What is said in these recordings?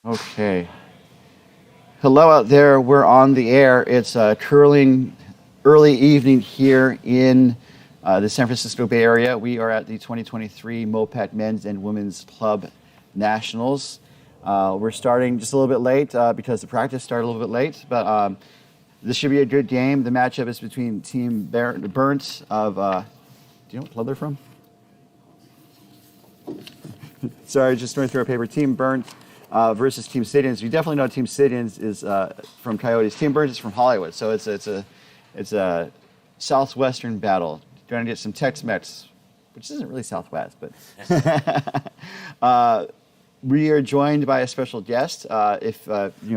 Okay. Hello out there. We're on the air. It's curling early evening here in the San Francisco Bay Area. We are at the 2023 MoPac Men's and Women's Club Nationals. We're starting just a little bit late because the practice started a little bit late, but this should be a good game. The matchup is between Team Berndt of, do you know what club they're from? Sorry, just going through our paper. Team Berndt versus Team Siggins. You definitely know Team Siggins is from Coyotes. Team Berndt is from Hollywood, so it's a southwestern battle. Going to get some Tex-Mex, which isn't really Southwest, but we are joined by a special guest. If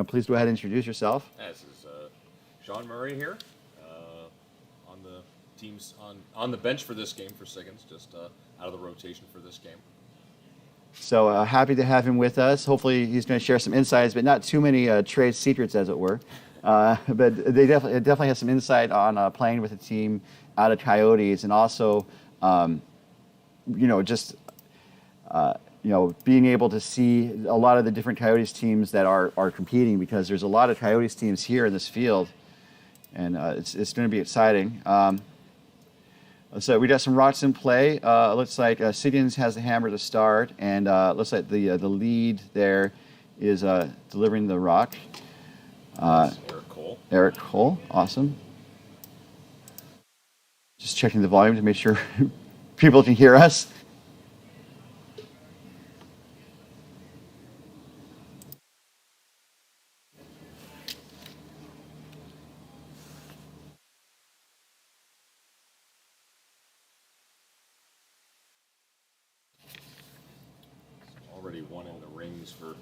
please go ahead and introduce yourself. This is Sean Murray here, on the teams on the bench for this game for Siggins, just out of the rotation for this game. So happy to have him with us. Hopefully he's going to share some insights, but not too many trade secrets, as it were. But they definitely have some insight on playing with a team out of Coyotes, and also, being able to see a lot of the different Coyotes teams that are competing, because there's a lot of Coyotes teams here in this field, and it's going to be exciting. So we got some rocks in play. Looks like Siggins has the hammer to start, and looks like the lead there is delivering the rock. Eric Cole. Eric Cole, awesome. Just checking the volume to make sure people can hear us. Already one in the rings for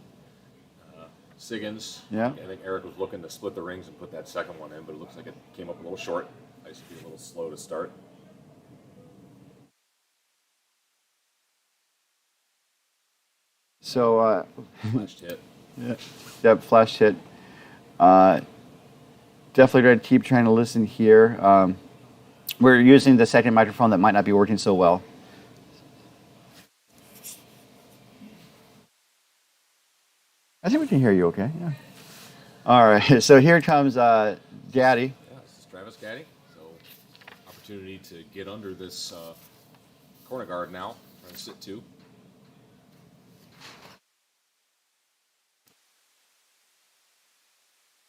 Siggins. Yeah. I think Eric was looking to split the rings and put that second one in, but it looks like it came up a little short. Ice be a little slow to start. So Flashed hit. Yep, flash hit. Definitely going to keep trying to listen here. We're using the second microphone that might not be working so well. I think we can hear you okay. Yeah. All right. So here comes Gaddy. Yeah, this is Travis Gaddy. So opportunity to get under this corner guard now. Trying to sit two.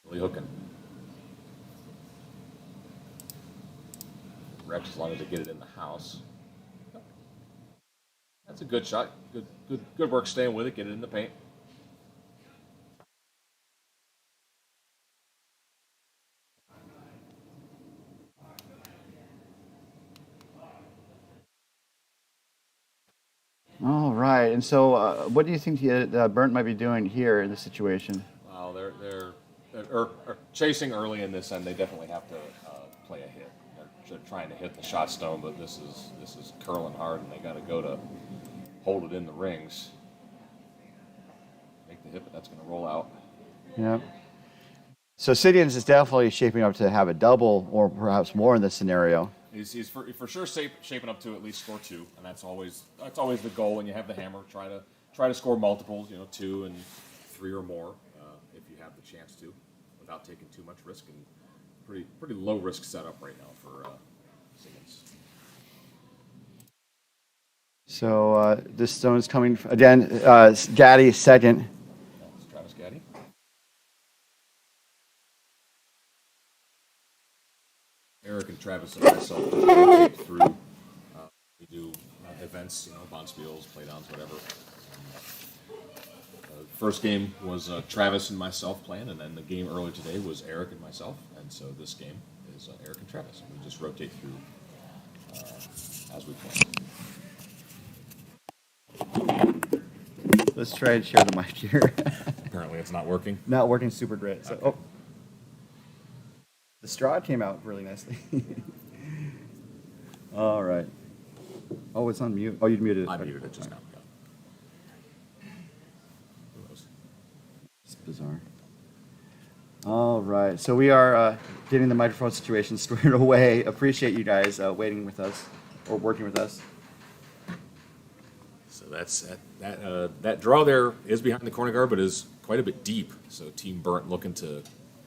Really hooking. Rex, as long as they get it in the house. That's a good shot. Good work staying with it. Get it in the paint. All right. And so, what do you think Berndt might be doing here in this situation? Wow, they're chasing early in this end. They definitely have to play a hit. They're trying to hit the shot stone, but this is curling hard, and they got to go to hold it in the rings. Make the hit, but that's going to roll out. Yeah. So Siggins is definitely shaping up to have a double or perhaps more in this scenario. He's for sure shaping up to at least score two, and that's always the goal when you have the hammer. Try to score multiples, 2 and 3 or more, if you have the chance to, without taking too much risk. And pretty low risk setup right now for Siggins. So this stone is coming again. Gaddy second. That's Travis Gaddy. Eric and Travis and myself just rotate through. We do events, bonspiels, playdowns, whatever. First game was Travis and myself playing, and then the game earlier today was Eric and myself, and so this game is Eric and Travis. We just rotate through as we play. Let's try and share the mic here. Apparently, it's not working. Not working super great. So, Okay. The straw came out really nicely. All right. Oh, it's on mute. Oh, you muted it. I muted it just now. Yeah. It's bizarre. All right. So we are getting the microphone situation squared away. Appreciate you guys waiting with us or working with us. So that's that draw there is behind the corner guard, but is quite quite a bit deep. So Team Berndt looking to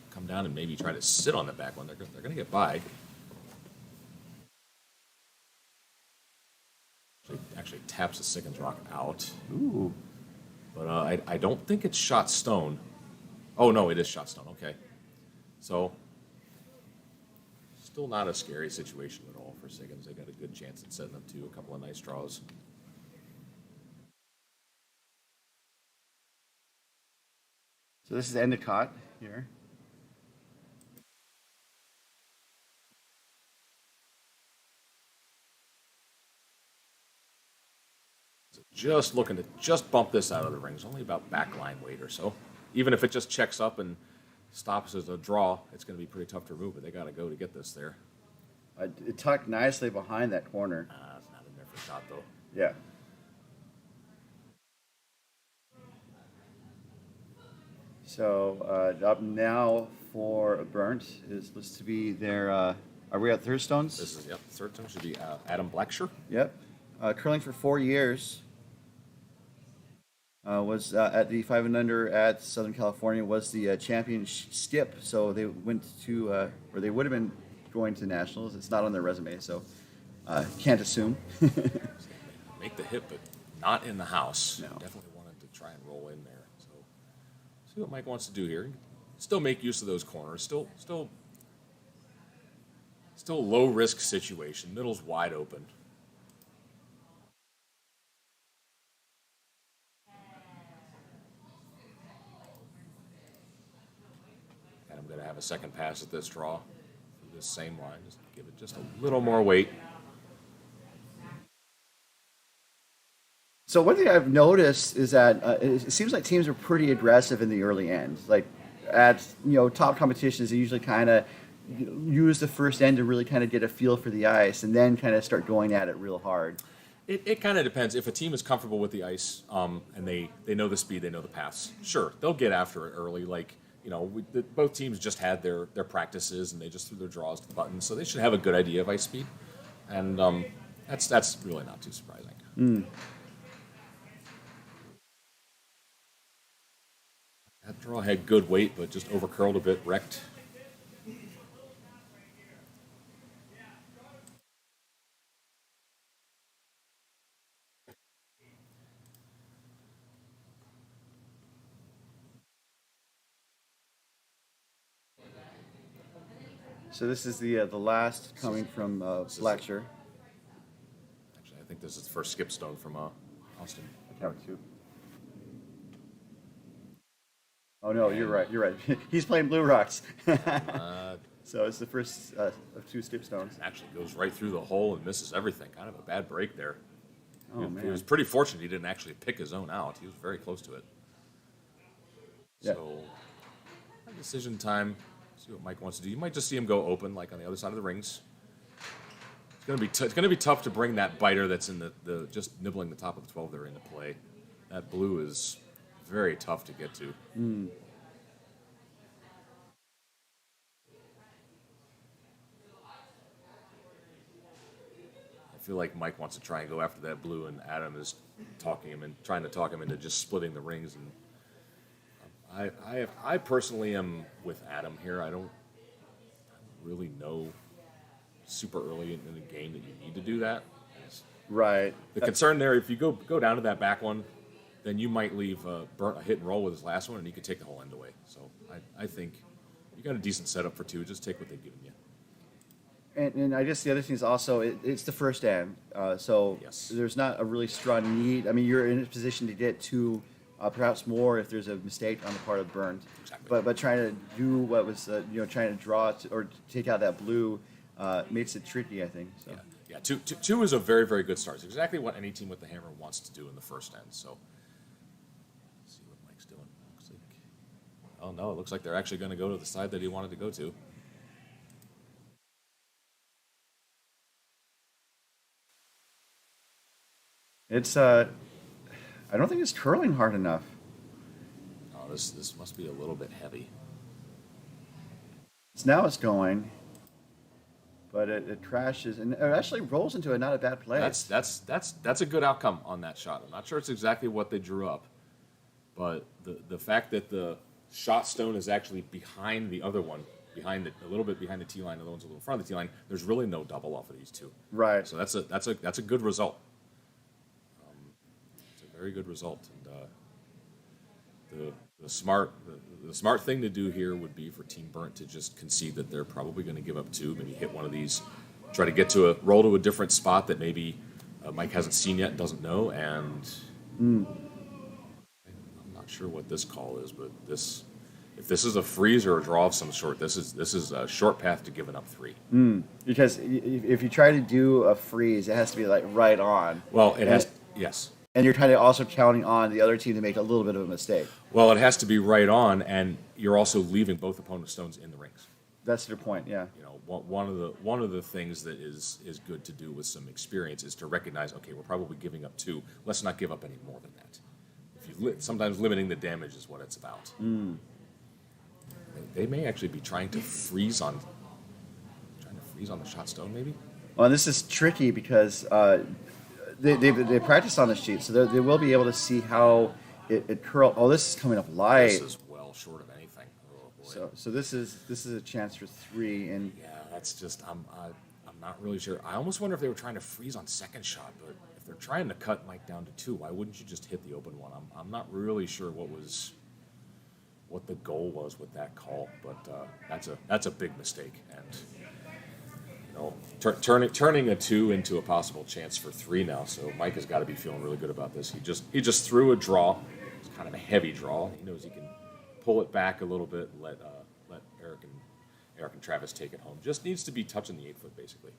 come down and maybe try to sit on the back one. They're going to get by. Actually taps the Siggins rock out. Ooh. But I don't think it's shot stone. Oh, no, it is shot stone. Okay. So, still not a scary situation at all for Siggins. They got a good chance at setting up to a couple of nice draws. So this is Endicott here. So just looking to just bump this out of the rings, only about backline weight or so. Even if it just checks up and stops as a draw, it's going to be pretty tough to remove, but they got to go to get this there. It tucked nicely behind that corner. It's not in there for a shot, though. Yeah. So up now for Berndt is listed to be their. Are we at third stones? This is, yep, third stone should be Adam Blacksher. Yep. Curling for 4 years. Was at the 5 and under at Southern California. Was the champion skip. So they went to, or they would have been going to nationals. It's not on their resume, so can't assume. Make the hit, but not in the house. No. Definitely wanted to try and roll in there. So see what Mike wants to do here. Still make use of those corners. Still low risk situation. Middle's wide open. And I'm going to have a second pass at this draw through this same line. Just give it just a little more weight. So one thing I've noticed is that it seems like teams are pretty aggressive in the early end. Like at top competitions, they usually kind of use the first end to really kind of get a feel for the ice, and then kind of start going at it real hard. It kind of depends. If a team is comfortable with the ice and they know the speed, they know the paths, sure, they'll get after it early. Like, both teams just had their practices and they just threw their draws to the button, so they should have a good idea of ice speed. And that's really not too surprising. That draw had good weight, but just overcurled a bit, wrecked. So this is the last coming from Blacksher. Actually, I think this is the first skip stone from Austin. Tower 2. Oh no, you're right. You're right. He's playing Blue Rocks. So it's the first of 2 skip stones. Actually goes right through the hole and misses everything. Kind of a bad break there. Oh man. He was pretty fortunate he didn't actually pick his own out. He was very close to it. Yeah. So, decision time. See what Mike wants to do. You might just see him go open, like on the other side of the rings. It's gonna be tough to bring that biter that's in the just nibbling the top of the 12 there into play. That blue is very tough to get to. I feel like Mike wants to try and go after that blue, and Adam is trying to talk him into just splitting the rings. And I personally am with Adam here. I don't really know super early in the game that you need to do that. Right. The concern there, if you go down to that back one, then you might leave Berndt a hit and roll with his last one, and he could take the whole end away. So I think you got a decent setup for 2. Just take what they've given you. And I guess the other thing is also it's the first end, so Yes. there's not a really strong need. I mean, you're in a position to get 2, perhaps more if there's a mistake on the part of Berndt. Exactly. But trying to do what was trying to draw or take out that blue makes it tricky, I think. So. Yeah. Two is a very, very good start. It's exactly what any team with the hammer wants to do in the first end. So, let's see what Mike's doing. Oh no, it looks like they're actually going to go to the side that he wanted to go to. It's I don't think it's curling hard enough. Oh, this must be a little bit heavy. Now it's going, but it crashes and it actually rolls into not a bad place. That's a good outcome on that shot. I'm not sure it's exactly what they drew up. But the fact that the shot stone is actually behind the other one, a little bit behind the tee line, the other one's a little in front of the tee line. There's really no double off of these two. Right. So that's a good result. It's a very good result. And the smart thing to do here would be for Team Berndt to just concede that they're probably going to give up two, maybe hit one of these, try to get to roll to a different spot that maybe Mike hasn't seen yet and doesn't know. And I'm not sure what this call is, but if this is a freeze or a draw of some sort, this is a short path to giving up three. Because if you try to do a freeze, it has to be like right on. Well, it has, yes. And you're kind of also counting on the other team to make a little bit of a mistake. Well, it has to be right on, and you're also leaving both opponents' stones in the rings. That's your point, yeah. You know, one of the things that is good to do with some experience is to recognize, okay, we're probably giving up two. Let's not give up any more than that. Sometimes limiting the damage is what it's about. They may actually be trying to freeze on the shot stone, maybe. Well, this is tricky because they practice on the sheet, so they will be able to see how it curl. Oh, this is coming up light. This is well short of anything. Oh boy. So this is a chance for three, and Yeah, that's just I'm not really sure. I almost wonder if they were trying to freeze on second shot, but if they're trying to cut Mike down to two, why wouldn't you just hit the open one? I'm not really sure what the goal was with that call, but that's a big mistake, and you know, turning a two into a possible chance for three now. So Mike has got to be feeling really good about this. He just threw a draw. It's kind of a heavy draw. He knows he can pull it back a little bit and let Eric and Travis take it home. Just needs to be touching the 8-foot basically.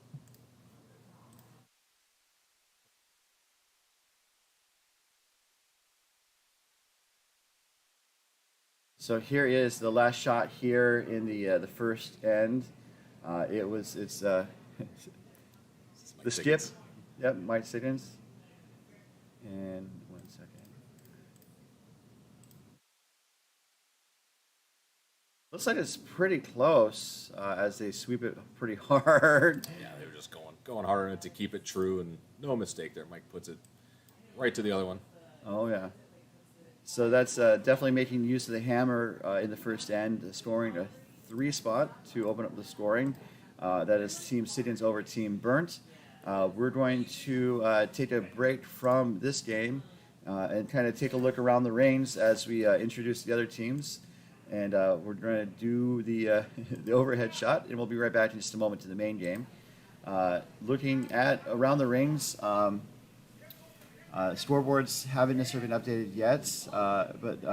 so here is the last shot here in the first end. It's the skip. Siggins. Yep, Mike Siggins. And 1 second. Looks like it's pretty close as they sweep it pretty hard. Yeah, they were just going hard on it to keep it true, and no mistake there. Mike puts it right to the other one. Oh yeah. So that's definitely making use of the hammer in the first end, scoring a 3 spot to open up the scoring. That is Team Siggins over Team Berndt. We're going to take a break from this game and kind of take a look around the rings as we introduce the other teams. And we're going to do the overhead shot, and we'll be right back in just a moment to the main game. Looking at around the rings, scoreboards haven't necessarily been updated yet, but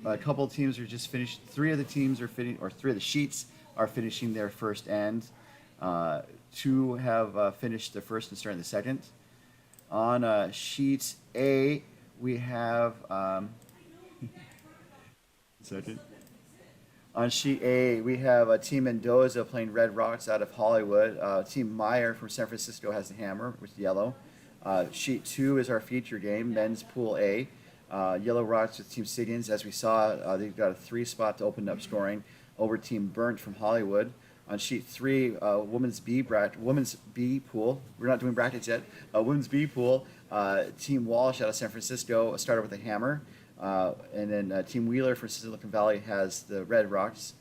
a couple of teams are just finished. 3 of the teams are finishing, or 3 of the sheets are finishing their first end. 2 have finished the first and starting the second. On sheet A, we have second. On sheet A, we have Team Mendoza playing Red Rocks out of Hollywood. Team Meyer from San Francisco has the hammer with yellow. Sheet 2 is our feature game, men's pool A. Yellow Rocks with Team Siggins. As we saw, they've got a 3 spot to open up scoring over Team Berndt from Hollywood. On sheet 3, women's B pool. We're not doing brackets yet. Women's B pool. Team Walsh out of San Francisco started with a hammer. And then Team Wheeler from Silicon Valley has the Red Rocks.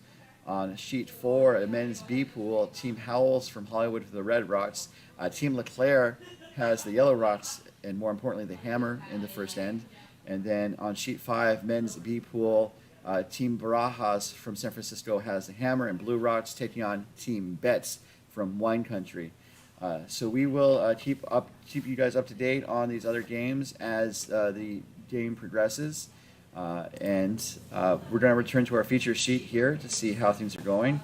On sheet 4, a men's B pool, Team Howells from Hollywood for the Red Rocks. Team LeClaire has the Yellow Rocks, and more importantly, the hammer in the first end. And then on sheet 5, men's B pool, Team Barajas from San Francisco has the hammer and Blue Rocks, taking on Team Betts from Wine Country. So we will keep you guys up to date on these other games as the game progresses. And we're going to return to our feature sheet here to see how things are going.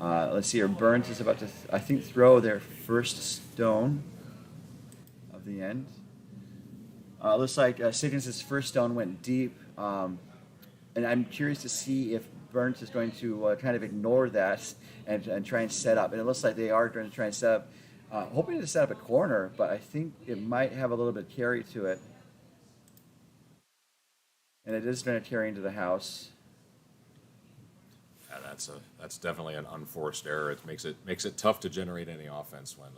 Let's see, our Berndt is about to, I think, throw their first stone of the end. Looks like Siggins' first stone went deep. And I'm curious to see if Berndt is going to kind of ignore that and try and set up. And it looks like they are going to try and set up, hoping to set up a corner, but I think it might have a little bit of carry to it. And it is going to carry into the house. Yeah, that's definitely an unforced error. It makes it tough to generate any offense when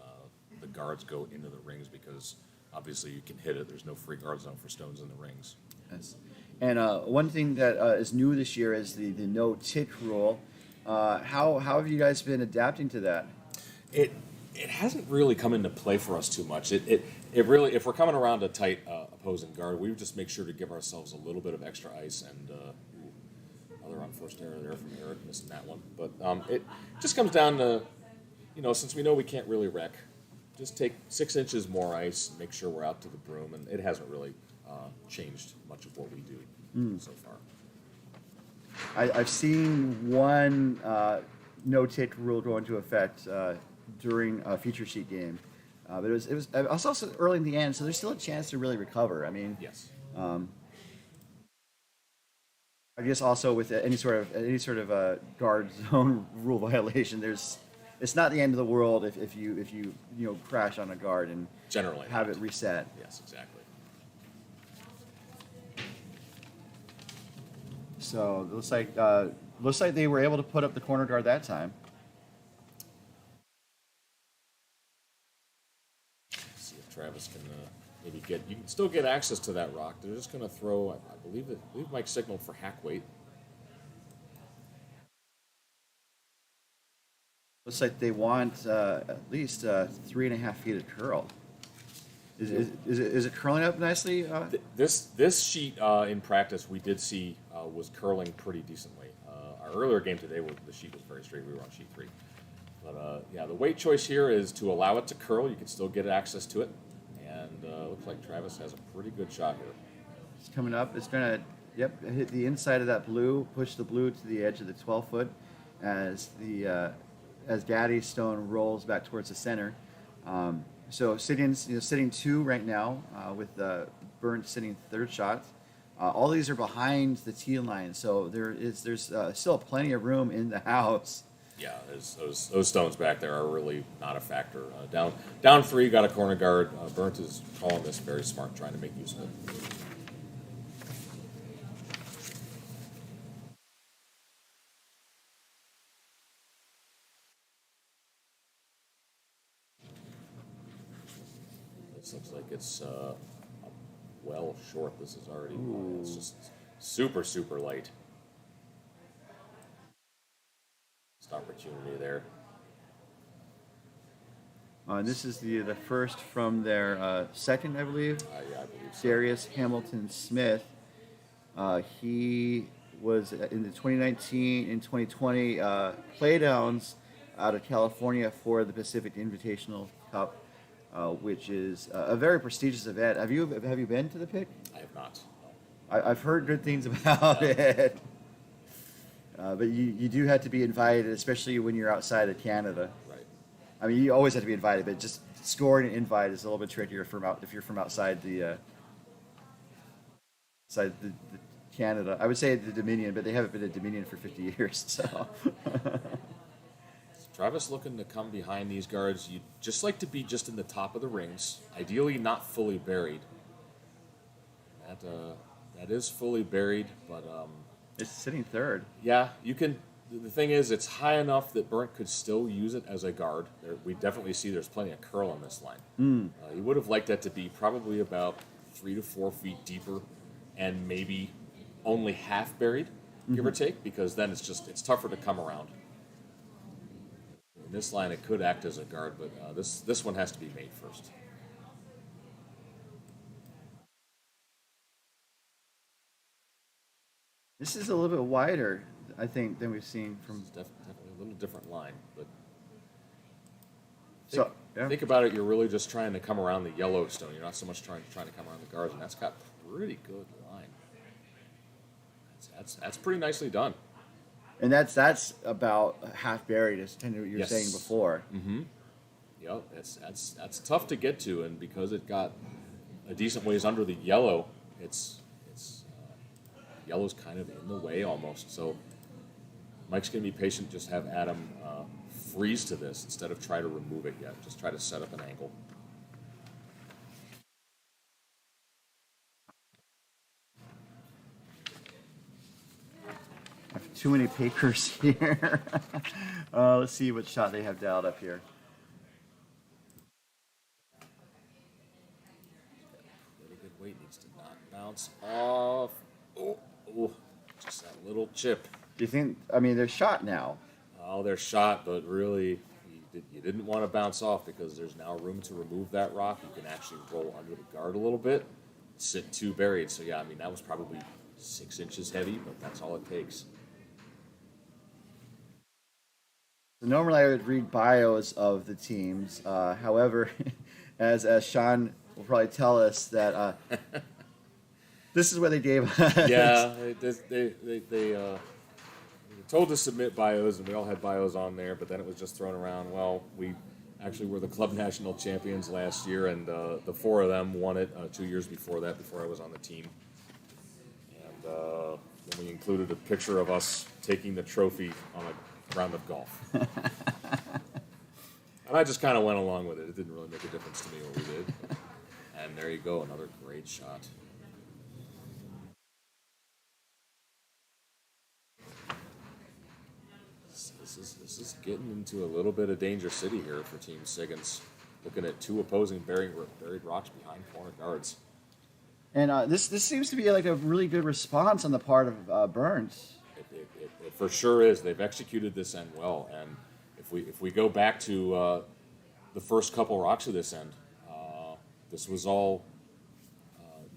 the guards go into the rings, because obviously you can hit it. There's no free guard zone for stones in the rings. Yes. And one thing that is new this year is the no tick rule. How have you guys been adapting to that? It it hasn't really come into play for us too much. It really, if we're coming around a tight opposing guard, we would just make sure to give ourselves a little bit of extra ice. And another unforced error there from Eric, missing that one. But it just comes down to, since we know we can't really wreck, just take 6 inches more ice and make sure we're out to the broom. And it hasn't really changed much of what we do so far. I've seen one no tick rule go into effect during a feature sheet game, but it was also early in the end, so there's still a chance to really recover. I mean, Yes. I guess also with any sort of guard zone rule violation, it's not the end of the world if you crash on a guard and Generally. have not. it reset. Yes, exactly. So it looks like they were able to put up the corner guard that time. See if Travis can maybe get. You can still get access to that rock. They're just going to throw. I believe Mike signaled for hack weight. Looks like they want at least 3.5 feet of curl. Is it curling up nicely? This sheet in practice we did see was curling pretty decently. Our earlier game today, the sheet was very straight. We were on sheet 3. But yeah, the weight choice here is to allow it to curl. You can still get access to it, and looks like Travis has a pretty good shot here. It's coming up. It's gonna hit the inside of that blue, push the blue to the edge of the 12-foot as Gaddy's stone rolls back towards the center. So Siggins, sitting 2 right now with Berndt sitting third shot. All these are behind the tee line, so there's still plenty of room in the house. Yeah, those stones back there are really not a factor. Down 3, got a corner guard. Berndt is calling this very smart, trying to make use of it. This looks like it's well short. This is already. It's just super, super light. Missed opportunity there. This is the first from their second, I believe. Yeah, I believe so. Darius Hamilton Smith. He was in the 2019 and 2020 Playdowns out of California for the Pacific Invitational Cup, which is a very prestigious event. Have you been to the pick? I have not. I've heard good things about it, but you do have to be invited, especially when you're outside of Canada. Right. I mean, you always have to be invited, but just scoring an invite is a little bit trickier if you're from outside the Canada. I would say the Dominion, but they haven't been at Dominion for 50 years. So Travis looking to come behind these guards. You'd just like to be just in the top of the rings, ideally not fully buried. That is fully buried, but it's sitting third. yeah, you can. The thing is, it's high enough that Berndt could still use it as a guard. We definitely see there's plenty of curl on this line. You would have liked that to be probably about 3 to 4 feet deeper, and maybe only half buried, give or take, because then it's tougher to come around. In this line, it could act as a guard, but this one has to be made first. This is a little bit wider, I think, than we've seen from. It's definitely a little different line, but Think about it. You're really just trying to come around the Yellowstone. You're not so much trying to come around the guards, and that's got pretty good line. That's pretty nicely done. And that's about half buried, as kind of what you were saying before. Mm-hmm. Yep, that's tough to get to, and because it got a decent ways under the yellow, yellow's kind of in the way almost. So Mike's going to be patient, just have Adam freeze to this instead of try to remove it yet. Just try to set up an angle. I have too many papers here. Let's see what shot they have dialed up here. Really good weight, needs to not bounce off. Oh, just that little chip. Do you think? I mean, they're shot now. Oh, they're shot, but really, you didn't want to bounce off because there's now room to remove that rock. You can actually roll under the guard a little bit, sit 2 buried. So, yeah, I mean, that was probably 6 inches heavy, but that's all it takes. So normally I would read bios of the teams. However, as Sean will probably tell us that this is what they gave us. Yeah, they were told to submit bios, and we all had bios on there, but then it was just thrown around. Well, we actually were the club national champions last year, and the 4 of them won it 2 years before that, before I was on the team. And then we included a picture of us taking the trophy on a round of golf. And I just kind of went along with it. It didn't really make a difference to me what we did. And there you go, another great shot. This is getting into a little bit of danger city here for Team Siggins. Looking at 2 opposing buried rocks behind corner guards. And this seems to be like a really good response on the part of Berndt. It for sure is. They've executed this end well, and if we go back to the first couple rocks of this end, this was all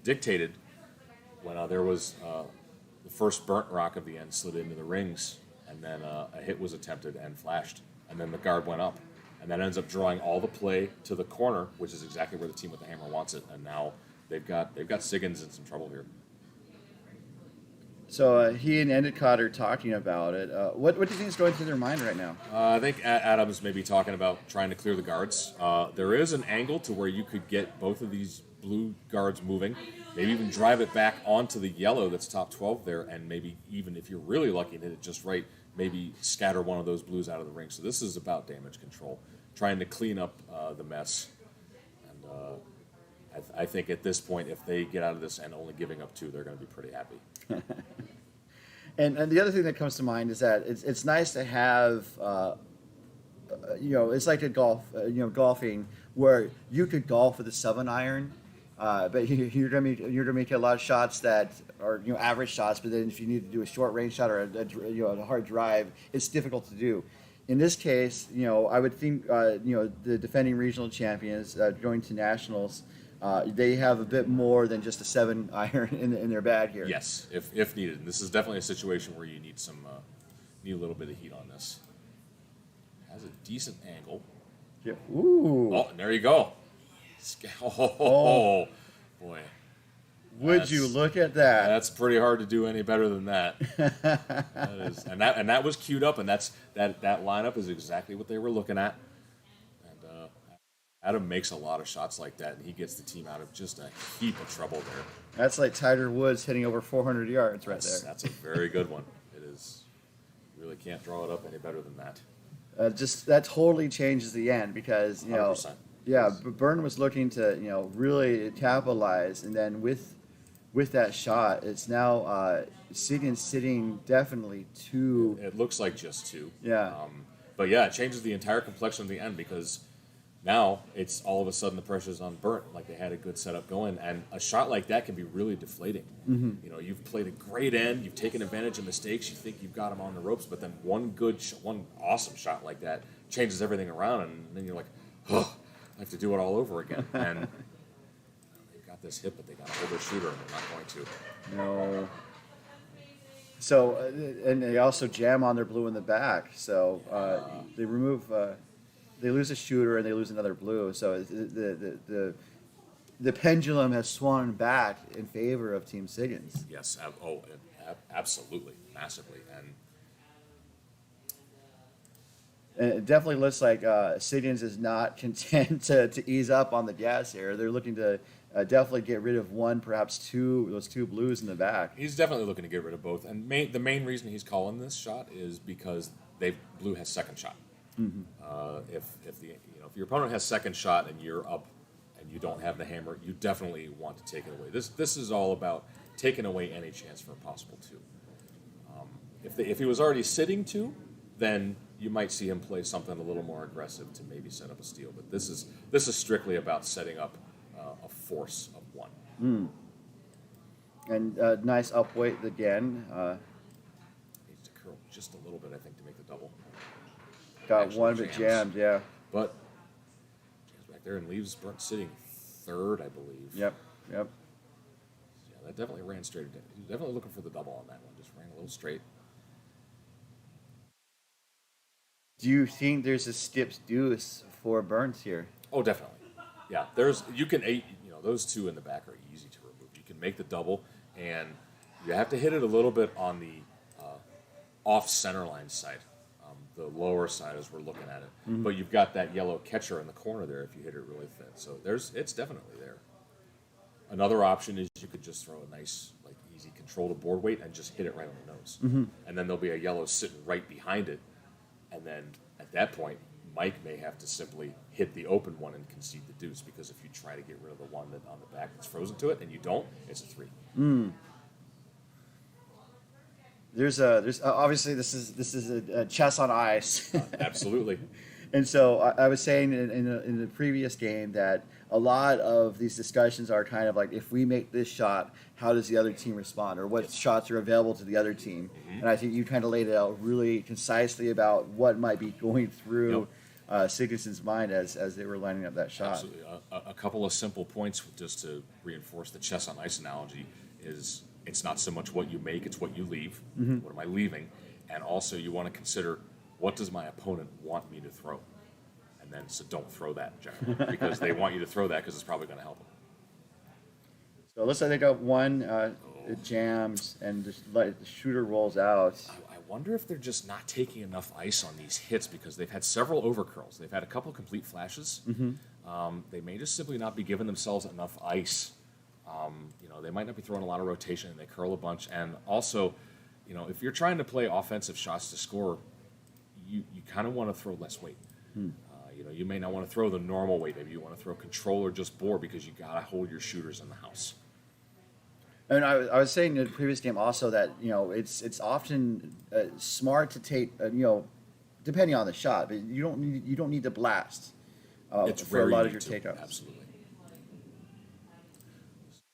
dictated when there was the first Berndt rock of the end slid into the rings, and then a hit was attempted and flashed, and then the guard went up, and that ends up drawing all the play to the corner, which is exactly where the team with the hammer wants it, and now they've got Siggins in some trouble here. So he and Endicott are talking about it. What do you think is going through their mind right now? I think Adams may be talking about trying to clear the guards. There is an angle to where you could get both of these blue guards moving, maybe even drive it back onto the yellow that's top 12 there, and maybe even if you're really lucky and hit it just right, maybe scatter one of those blues out of the ring. So this is about damage control, trying to clean up the mess. And I think at this point, if they get out of this and only giving up 2, they're going to be pretty happy. And the other thing that comes to mind is that it's nice to have, it's like a golfing where you could golf with a 7-iron, but you're gonna make a lot of shots that are average shots. But then if you need to do a short range shot or a hard drive, it's difficult to do. In this case, I would think the defending regional champions going to nationals. They have a bit more than just a 7-iron in their bag here. Yes, if needed. And this is definitely a situation where you need need a little bit of heat on this. Has a decent angle. Yeah. Ooh. Oh, and there you go. Oh, boy. Would you look at that? That's pretty hard to do any better than that. That is, and that was queued up, and that lineup is exactly what they were looking at. Adam makes a lot of shots like that, and he gets the team out of just a heap of trouble there. That's like Tiger Woods hitting over 400 yards right there. That's a very good one. It is. You really can't draw it up any better than that. That totally changes the end because 100%. Yeah, Berndt was looking to really capitalize, and then with that shot, it's now Siggins sitting definitely 2. It looks like just 2. Yeah. But yeah, it changes the entire complexion of the end because now it's all of a sudden the pressure's on Berndt, like they had a good setup going, and a shot like that can be really deflating. Mm-hmm. You've played a great end, you've taken advantage of mistakes, you think you've got them on the ropes, but then one awesome shot like that changes everything around, and then you're like, oh, I have to do it all over again. And they've got this hit, but they got to hold their shooter, and they're not going to. No. So and they also jam on their blue in the back, so they remove. They lose a shooter and they lose another blue. So the pendulum has swung back in favor of Team Siggins. Yes. Absolutely, massively, And it definitely looks like Siggins is not content to ease up on the gas here. They're looking to definitely get rid of one, perhaps 2, those 2 blues in the back. he's definitely looking to get rid of both. And the main reason he's calling this shot is because blue has second shot. Mm-hmm. If your opponent has second shot and you're up and you don't have the hammer, you definitely want to take it away. This is all about taking away any chance for a possible 2. If he was already sitting 2, then you might see him play something a little more aggressive to maybe set up a steal. But this is strictly about setting up a force of 1. And nice upweight again. Needs to curl just a little bit, I think, to make the double. Got Actually one but jammed, yeah. But jams back there and leaves Berndt sitting third, I believe. Yep, yep. Yeah, that definitely ran straight. He was definitely looking for the double on that one. Just ran a little straight. Do you think there's a stips deuce for Berndt here? Oh, definitely. Yeah, you can those two in the back are easy to remove. You can make the double, and you have to hit it a little bit on the off center line side, the lower side as we're looking at it. Mm-hmm. But you've got that yellow catcher in the corner there if you hit it really thin. So it's definitely there. Another option is you could just throw a nice, like, easy control to board weight and just hit it right on the nose, and then there'll be a yellow sitting right behind it, and then at that point, Mike may have to simply hit the open one and concede the deuce, because if you try to get rid of the one that on the back that's frozen to it and you don't, it's a 3. There's obviously this is a chess on ice. Absolutely. And so I was saying in the previous game that a lot of these discussions are kind of like, if we make this shot, how does the other team respond, or what shots are available to the other team? And I think you kind of laid it out really concisely about what might be going through Sigurdsson's mind as they were lining up that shot. Absolutely. A couple of simple points just to reinforce the chess on ice analogy is it's not so much what you make, it's what you leave. What am I leaving? And also you want to consider, what does my opponent want me to throw? And then, so don't throw that, generally, because they want you to throw that because it's probably going to help them. So it looks like they got one, it jams, and the shooter rolls out. I wonder if they're just not taking enough ice on these hits, because they've had several overcurls. They've had a couple complete flashes. They may just simply not be giving themselves enough ice. They might not be throwing a lot of rotation, and they curl a bunch. And also, if you're trying to play offensive shots to score, you kind of want to throw less weight. You may not want to throw the normal weight. Maybe you want to throw control or just bore, because you got to hold your shooters in the house. And I was saying in the previous game also that it's often smart to take depending on the shot, but you don't need to blast It's for a rare lot you of your need to. takeouts. Absolutely.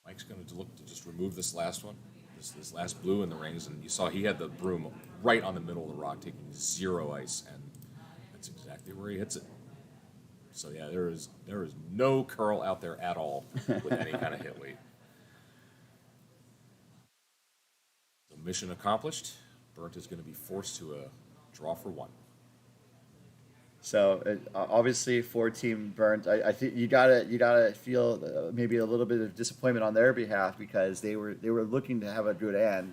Mike's going to look to just remove this last one, this last blue in the rings, and you saw he had the broom right on the middle of the rock, taking 0 ice, and that's exactly where he hits it. So yeah, there is no curl out there at all with any kind of hit weight. So mission accomplished. Berndt is going to be forced to draw for 1. So obviously for Team Berndt, I think you gotta feel maybe a little bit of disappointment on their behalf, because they were looking to have a good end,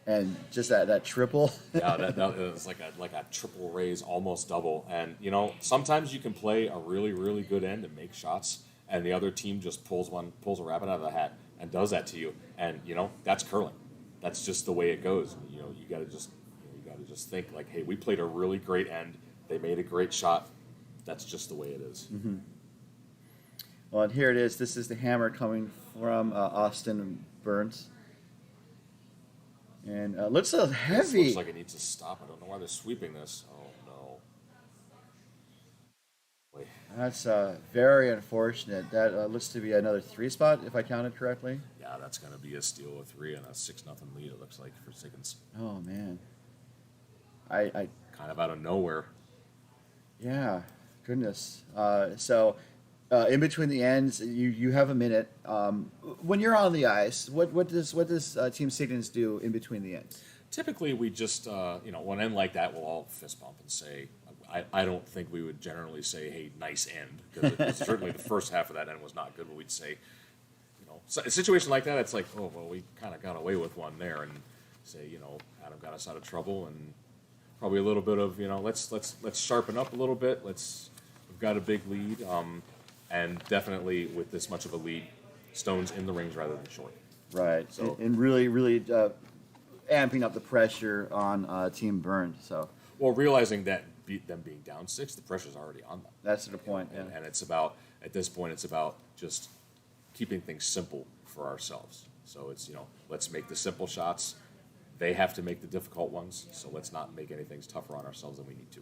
and just that triple. Yeah, that was like a triple raise, almost double. And sometimes you can play a really, really good end and make shots, and the other team just pulls a rabbit out of the hat and does that to you. And that's curling. That's just the way it goes. You gotta just think like, hey, we played a really great end. They made a great shot. That's just the way it is. Well, and here it is. This is the hammer coming from Austin Berndt. And looks so heavy. This looks like it needs to stop. I don't know why they're sweeping this. Oh, no. Wait. That's very unfortunate. That looks to be another 3 spot, if I counted correctly. Yeah, that's going to be a steal of 3 and a 6-0 lead, it looks like, for Siggins. Oh, man. I Kind of out of nowhere. Yeah, goodness. So in between the ends, you have a minute. When you're on the ice, what does Team Siggins do in between the ends? Typically, we just, one end like that, we'll all fist bump and say, I don't think we would generally say, hey, nice end, because certainly the first half of that end was not good, but we'd say, so a situation like that, it's like, oh, well, we kind of got away with one there, and say, Adam got us out of trouble, and probably a little bit of, let's sharpen up a little bit. We've got a big lead, and definitely with this much of a lead, Stone's in the rings rather than short. Right. So and really amping up the pressure on Team Berndt. So. Well, realizing that them being down 6, the pressure's already on them. That's the point. Yeah. And it's about, at this point, it's about just keeping things simple for ourselves. So it's, let's make the simple shots. They have to make the difficult ones, so let's not make anything tougher on ourselves than we need to.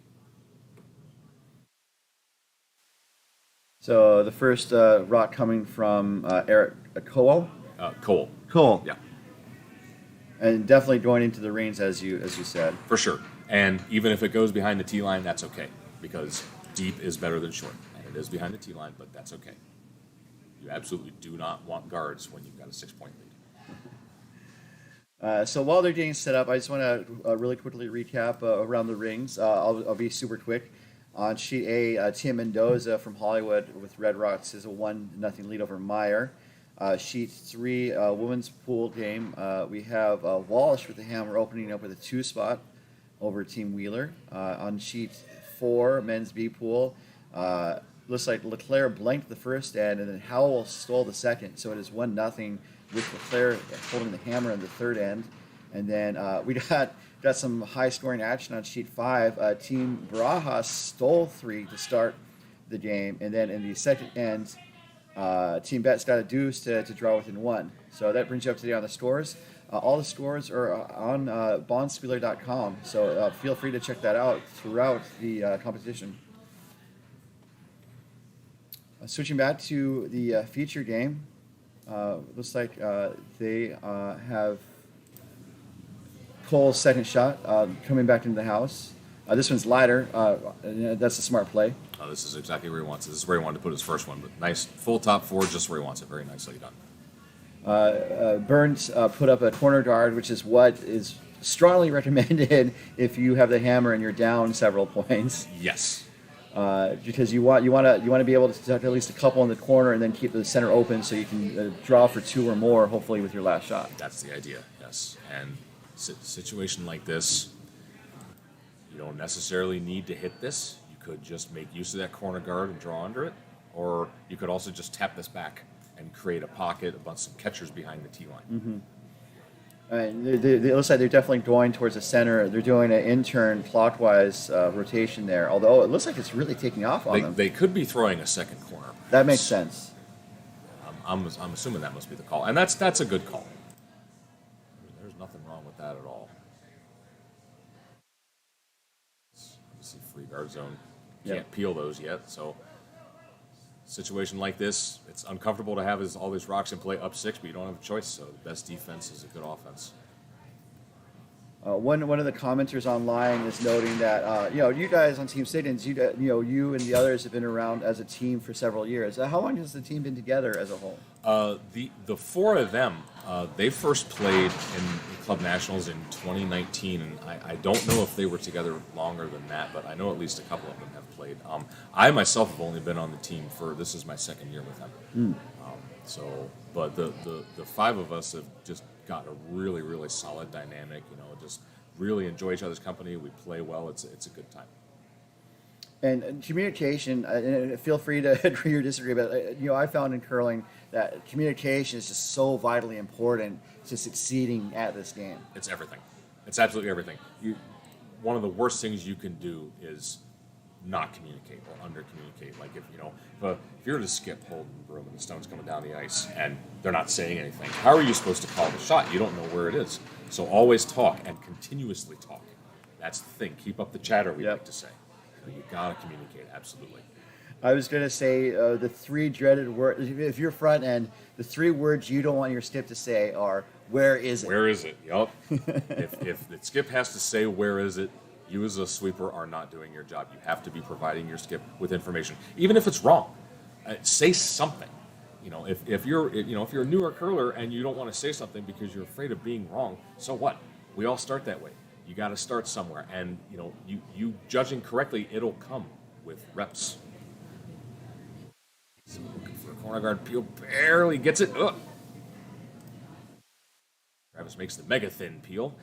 So the first rock coming from Eric Cole. Cole. Cole. Yeah. And definitely going into the rings, as you said. For sure. And even if it goes behind the tee line, that's okay because deep is better than short, and it is behind the tee line, but that's okay. You absolutely do not want guards when you've got a 6-point lead. So while they're getting set up, I just want to really quickly recap around the rings. I'll be super quick. On sheet A, Team Mendoza from Hollywood with Red Rocks is a 1-0 lead over Meyer. Sheet 3, women's pool game. We have Walsh with the hammer opening up with a 2 spot over Team Wheeler. On sheet 4, men's B pool. Looks like Leclerc blanked the first end, and then Howell stole the second. So it is 1-0 with Leclerc holding the hammer in the third end. And then we got some high-scoring action on sheet 5. Team Barajas stole 3 to start the game, and then in the second end, Team Bendt's got a deuce to draw within 1. So that brings you up to date on the scores. All the scores are on bonspieler.com, so feel free to check that out throughout the competition. Switching back to the feature game, looks like they have Cole's second shot coming back into the house. This one's lighter. That's a smart play. Oh, this is exactly where he wants it. This is where he wanted to put his first one, but nice full top 4, just where he wants it. Very nicely done. Berndt put up a corner guard, which is what is strongly recommended if you have the hammer and you're down several points. Yes. Because you want to be able to tuck at least a couple in the corner and then keep the center open so you can draw for 2 or more, hopefully with your last shot. That's the idea. Yes. And situation like this, you don't necessarily need to hit this. You could just make use of that corner guard and draw under it, or you could also just tap this back and create a pocket, a bunch of catchers behind the tee line. Mm-hmm. It looks like they're definitely going towards the center. They're doing an intern clockwise rotation there, although it looks like it's really taking off on them. They could be throwing a second corner. Perhaps. That makes sense. I'm assuming that must be the call, and that's a good call. There's nothing wrong with that at all. Obviously, free guard zone. Can't peel those yet, so situation like this, it's uncomfortable to have all these rocks in play up 6, but you don't have a choice. So the best defense is a good offense. One of the commenters online is noting that you guys on Team Siggins, you and the others have been around as a team for several years. How long has the team been together as a whole? The 4 of them, they first played in Club Nationals in 2019, and I don't know if they were together longer than that, but I know at least a couple of them have played. I myself have only been on the team this is my second year with them. But the 5 of us have just got a really, really solid dynamic. Just really enjoy each other's company. We play well. It's a good time. And communication, and feel free to agree or disagree, but I found in curling that communication is just so vitally important to succeeding at this game. It's everything. It's absolutely everything. One of the worst things you can do is not communicate or under communicate. Like if you're to skip holding the broom and the stone's coming down the ice and they're not saying anything, how are you supposed to call the shot? You don't know where it is. So always talk and continuously talk. That's the thing. Keep up the chatter, we like to say. You gotta communicate, absolutely. I was going to say the 3 dreaded words. If you're front end, the 3 words you don't want your skip to say are, where is it? Where is it? Yup. if the skip has to say, where is it, you as a sweeper are not doing your job. You have to be providing your skip with information, even if it's wrong. Say something. If you're a newer curler and you don't want to say something because you're afraid of being wrong, so what? We all start that way. You got to start somewhere, and you judging correctly, it'll come with reps. So looking for a corner guard. Peel barely gets it. Ugh. Travis makes the mega thin Peel.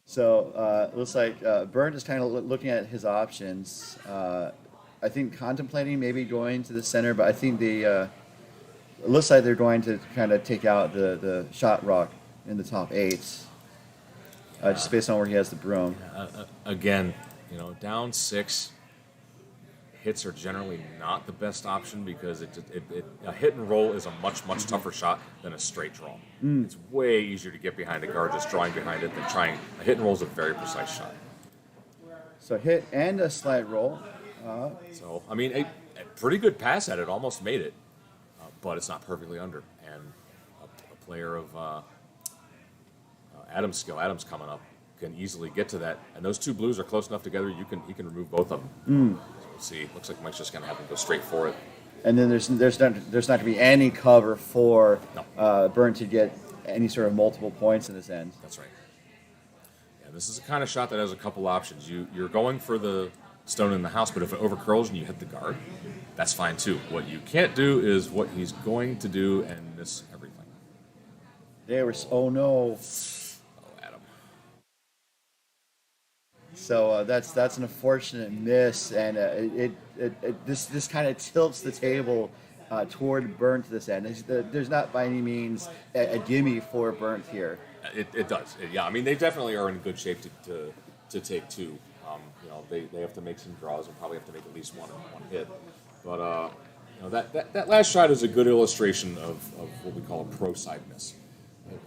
So looks like Berndt is kind of looking at his options. I think contemplating maybe going to the center, but I think it looks like they're going to kind of take out the shot rock in the top 8, just based on where he has the broom. Again, down 6, hits are generally not the best option because a hit and roll is a much tougher shot than a straight draw. It's way easier to get behind a guard just drawing behind it than trying. A hit and roll is a very precise shot. So hit and a slight roll. So a pretty good pass at it, almost made it, but it's not perfectly under. And a player of Adam's skill, Adam's coming up, can easily get to that. And those two blues are close enough together, he can remove both of them. So we'll see. Looks like Mike's just going to have him go straight for it. And then there's not going to be any cover for No. Berndt to get any sort of multiple points in this end. That's right. Yeah, this is a kind of shot that has a couple options. You're going for the stone in the house, but if it overcurls and you hit the guard, that's fine too. What you can't do is what he's going to do and miss everything. Oh no. Oh, Adam. So that's an unfortunate miss, and this kind of tilts the table toward Berndt this end. There's not by any means a gimme for Berndt here. It does. Yeah, I mean, they definitely are in good shape to take two. They have to make some draws and probably have to make at least one hit. But that last shot is a good illustration of what we call a pro side miss.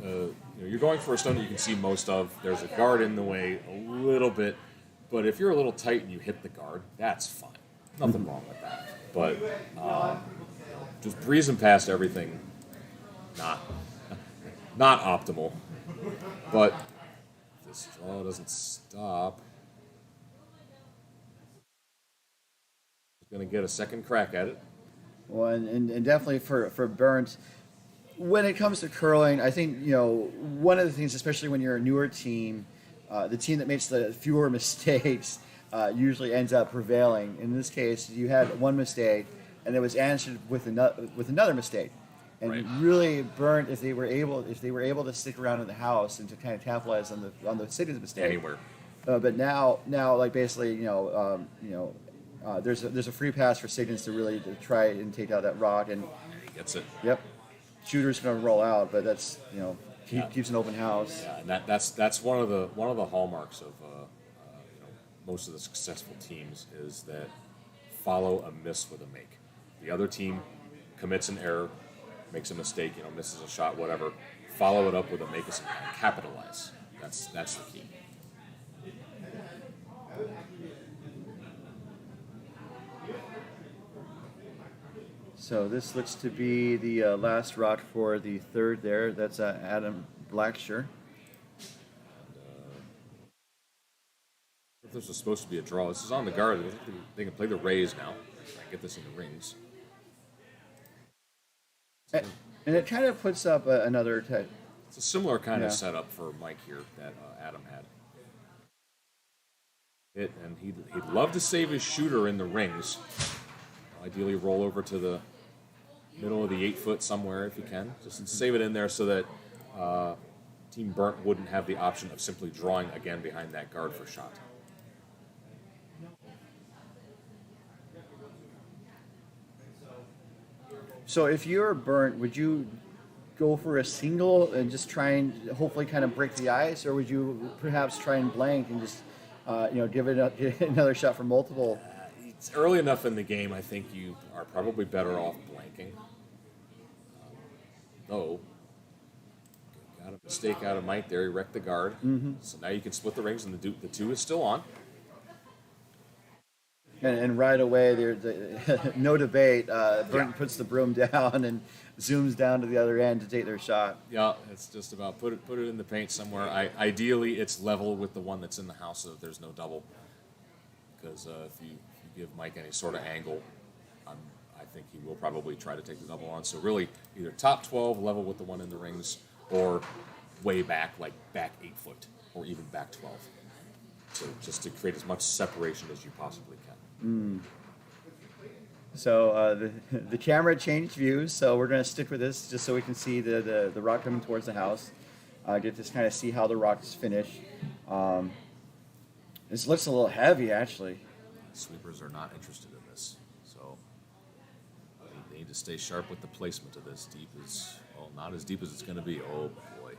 You're going for a stone that you can see most of. There's a guard in the way a little bit, but if you're a little tight and you hit the guard, that's fine. Nothing wrong with that. But just breezing past everything, not optimal. But if this draw doesn't stop, he's going to get a second crack at it. Well, and definitely for Berndt, when it comes to curling, I think one of the things, especially when you're a newer team, the team that makes the fewer mistakes usually ends up prevailing. In this case, you had one mistake, and it was answered with another mistake. And Right. really, Berndt, if they were able to stick around in the house and to kind of capitalize on the Siggins mistake. Anywhere. But now, like basically, there's a free pass for Siggins to try and take out that rock, and He gets it. yep, shooter's going to roll out, but that's keeps an open house. Yeah, and that's one of the hallmarks of most of the successful teams is that follow a miss with a make. The other team commits an error, makes a mistake, misses a shot, whatever. Follow it up with a make and capitalize. That's the key. So this looks to be the last rock for the third there. That's Adam Blacksher. If this was supposed to be a draw, this is on the guard. They can play the raise now. Try and get this in the rings. And it kind of puts up another... It's a similar kind Yeah. of setup for Mike here that Adam had. And he'd love to save his shooter in the rings. Ideally, roll over to the middle of the 8-foot somewhere if you can. Just save it in there so that Team Berndt wouldn't have the option of simply drawing again behind that guard for shot. So if you're Berndt, would you go for a single and just try and hopefully kind of break the ice, or would you perhaps try and blank and just give it another shot for multiple? It's early enough in the game. I think you are probably better off blanking. Though, got a mistake out of Mike there. He wrecked the guard. Mm-hmm. So now you can split the rings, and the two is still on. And right away, there's no debate. Berndt puts the broom down and zooms down to the other end to take their shot. Yeah, it's just about put it in the paint somewhere. Ideally, it's level with the one that's in the house, so that there's no double. Because if you give Mike any sort of angle, I think he will probably try to take the double on. So really, either top 12 level with the one in the rings, or way back, like back 8 foot, or even back 12. So just to create as much separation as you possibly can. So the camera changed views, so we're going to stick with this just so we can see the rock coming towards the house. Get to kind of see how the rock is finished. This looks a little heavy, actually. Sweepers are not interested in this, so they need to stay sharp with the placement of this. Not as deep as it's going to be. Oh boy,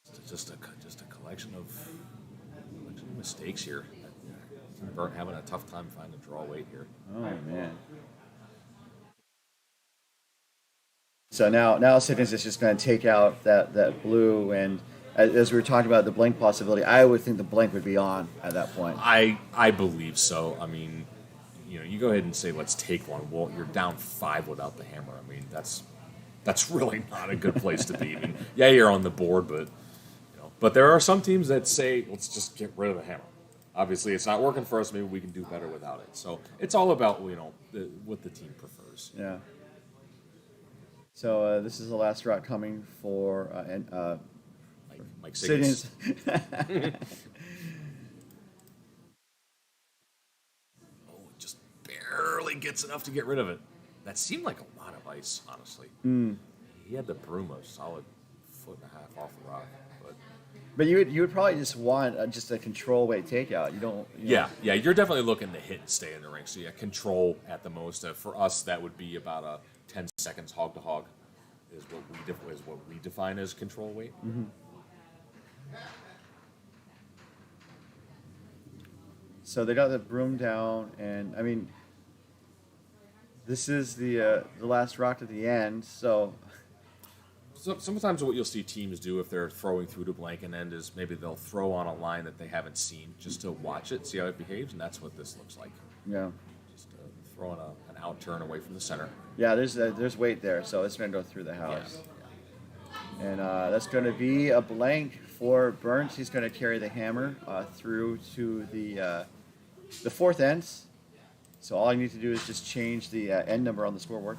it's just a collection of mistakes here. Berndt having a tough time finding draw weight here. Oh man. So now Siggins is just going to take out that blue, and as we were talking about the blank possibility, I would think the blank would be on at that point. I believe so. I mean, you go ahead and say let's take one. Well, you're down 5 without the hammer. I mean, that's That's really not a good place to be. I mean, yeah, you're on the board, but there are some teams that say, let's just get rid of the hammer. Obviously, it's not working for us. Maybe we can do better without it. So it's all about what the team prefers. Yeah. So this is the last rock coming for Mike Siggins. Oh, it just barely gets enough to get rid of it. That seemed like a lot of ice, honestly. He had the broom a solid foot and a half off the rock, But you would probably just want just a control weight takeout. You don't. Yeah, you're definitely looking to hit and stay in the ring. So yeah, control at the most. For us, that would be about a 10 seconds hog to hog, is what we define as control weight. Mm-hmm. So they got the broom down, and I mean, this is the last rock at the end. So Sometimes what you'll see teams do if they're throwing through to blank end is maybe they'll throw on a line that they haven't seen just to watch it, see how it behaves, and that's what this looks like. yeah, Just throwing an out turn away from the center. yeah. There's weight there, so it's going to go through the house. Yeah. And that's going to be a blank for Berndt. He's going to carry the hammer through to the fourth end. So all I need to do is just change the end number on the scoreboard.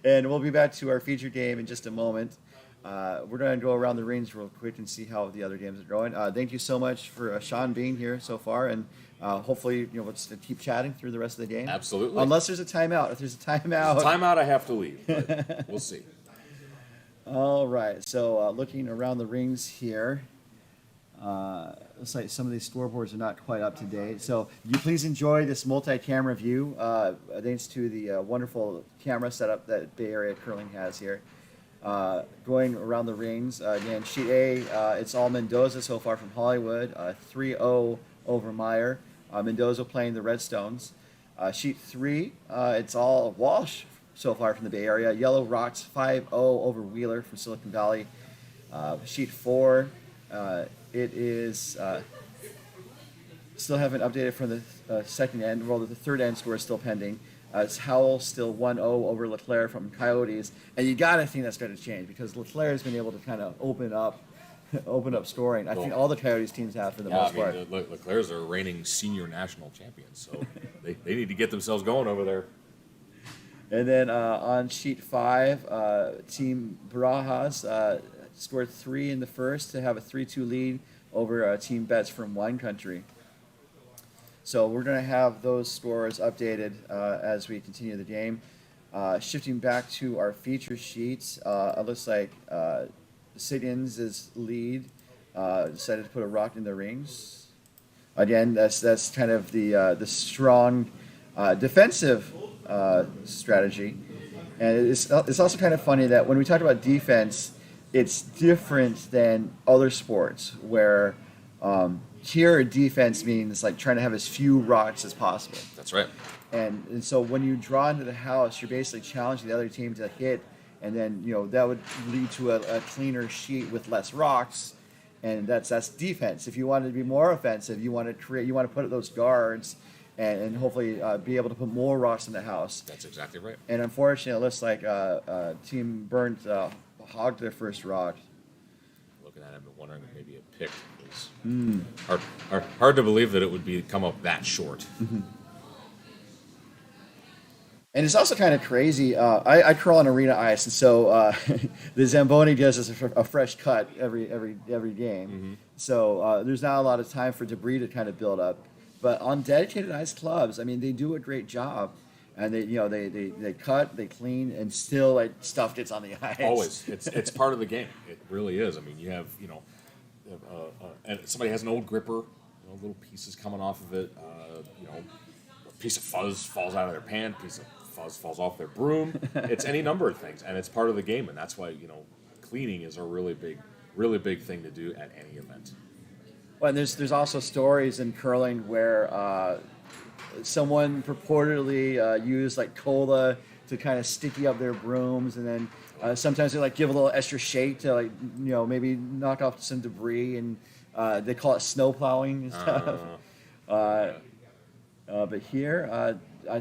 And we'll be back to our feature game in just a moment. We're going to go around the rings real quick and see how the other games are going. Thank you so much for Sean being here so far, and hopefully let's keep chatting through the rest of the game. Absolutely. Unless there's a timeout. If there's a timeout. I have to leave, but we'll see. All right. So looking around the rings here. Looks like some of these scoreboards are not quite up to date. So you please enjoy this multi-camera view thanks to the wonderful camera setup that Bay Area Curling has here. Going around the rings, again, Sheet A, it's all Mendoza so far from Hollywood, 3-0 over Meyer. Mendoza playing the Redstones. Sheet 3, it's all Walsh so far from the Bay Area. Yellow Rocks 5-0 over Wheeler from Silicon Valley. Sheet 4, it is still haven't updated from the second end. Well, the third end score is still pending. It's Howell still 1-0 over LeClaire from Coyotes, and you got to think that's going to change because LeClaire has been able to kind of open up scoring. I think all the Coyotes teams have for the most part. LeClaire's are reigning senior national champions, so they need to get themselves going over there. And then on sheet 5, Team Barajas scored 3 in the first to have a 3-2 lead over Team Berndt from wine country. So we're going to have those scores updated as we continue the game. Shifting back to our feature sheets, it looks like Siggins is lead. Decided to put a rock in the rings. Again, that's kind of the strong defensive strategy. And it's also kind of funny that when we talk about defense, it's different than other sports where here defense means like trying to have as few rocks as possible. That's right. And so when you draw into the house, you're basically challenging the other team to hit, and then that would lead to a cleaner sheet with less rocks, and that's defense. If you want to be more offensive, you want to put those guards, and hopefully be able to put more rocks in the house. That's exactly right. And unfortunately, it looks like Team Berndt hogged their first rock. Looking at him and wondering if maybe a pick was hard to believe that it would come up that short. Mm-hmm. And it's also kind of crazy. I curl on arena ice, and so the Zamboni does us a fresh cut every game. Mm-hmm. So there's not a lot of time for debris to kind of build up. But on dedicated ice clubs, I mean, they do a great job, and they cut, they clean, and still stuff gets on the ice. Always, it's part of the game. It really is. I mean, you have and somebody has an old gripper, little pieces coming off of it. A piece of fuzz falls out of their pan, piece of fuzz falls off their broom. It's any number of things, and it's part of the game, and that's why cleaning is a really big thing to do at any event. Well, and there's also stories in curling where someone purportedly used cola to kind of sticky up their brooms, and then sometimes they give a little extra shake to maybe knock off some debris, and they call it snow plowing and stuff. But here, I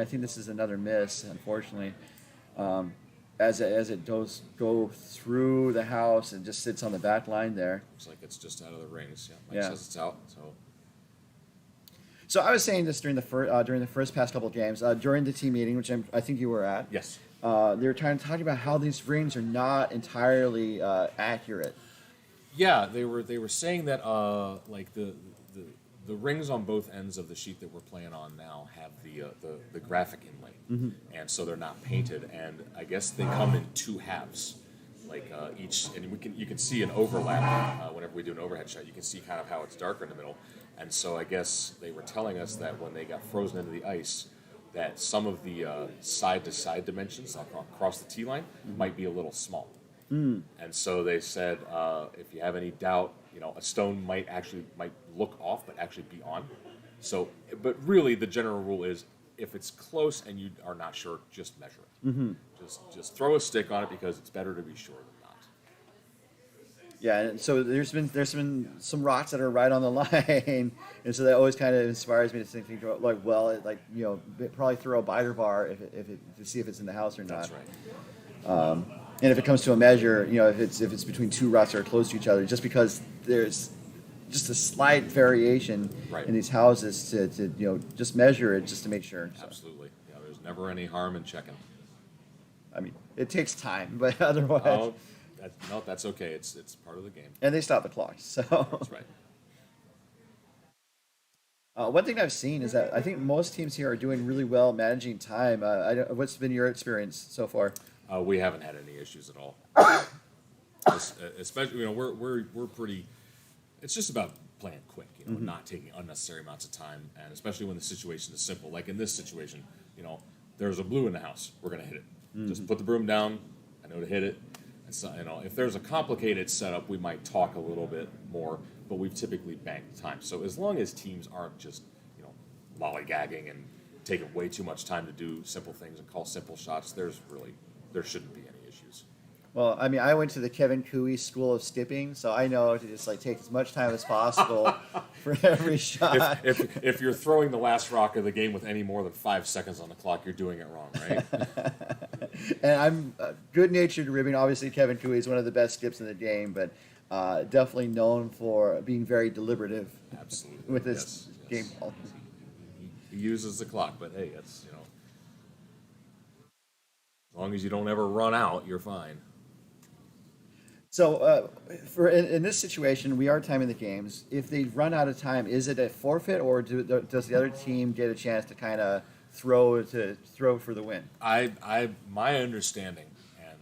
think this is another miss, unfortunately. as it goes go through the house and just sits on the back line there. Looks like it's just out of the rings. Yeah, Mike Yeah. says it's out. So So I was saying this during the first past couple of games during the team meeting, which I think you were at. yes. They were talking about how these rings are not entirely accurate. Yeah, they were saying that like the rings on both ends of the sheet that we're playing on now have the graphic inlay, and so they're not painted. And I guess they come in two halves, like each, and you can see an overlap whenever we do an overhead shot. You can see kind of how it's darker in the middle, and so I guess they were telling us that when they got frozen into the ice, that some of the side to side dimensions, like across the T line, might be a little small. And so they said, if you have any doubt, a stone might look off, but actually be on. So, but really, the general rule is, if it's close and you are not sure, just measure it. Just throw a stick on it because it's better to be sure than not. Yeah, and so there's been some rocks that are right on the line, and so that always kind of inspires me to think like, well, probably throw a biter bar if it to see if it's in the house or not. That's right. And if it comes to a measure, if it's between two rocks that are close to each other, just because there's just a slight variation Right. in these houses to just measure it just to make sure. So, Absolutely. Yeah, there's never any harm in checking. I mean, it takes time, but otherwise, Oh, no, that's okay. It's part of the game. and they stop the clock. So That's right. one thing I've seen is that I think most teams here are doing really well managing time. What's been your experience so far? We haven't had any issues at all. Especially, we're pretty. It's just about playing quick, not taking unnecessary amounts of time, and especially when the situation is simple. Like in this situation, there's a blue in the house. We're gonna hit it. Just put the broom down. I know to hit it. And so, if there's a complicated setup, we might talk a little bit more, but we've typically banked time. So as long as teams aren't just, lollygagging and taking way too much time to do simple things and call simple shots, there shouldn't be any issues. Well, I mean, I went to the Kevin Cooey School of Skipping, so I know to just take as much time as possible for every shot. If you're throwing the last rock of the game with any more than 5 seconds on the clock, you're doing it wrong, right? And I'm good-natured ribbing. Obviously, Kevin Cooey is one of the best skips in the game, but definitely known for being very deliberative. Absolutely. With this game ball. He uses the clock, but hey, that's as long as you don't ever run out, you're fine. So, in this situation, we are timing the games. If they run out of time, is it a forfeit, or does the other team get a chance to kind of throw for the win? My understanding, and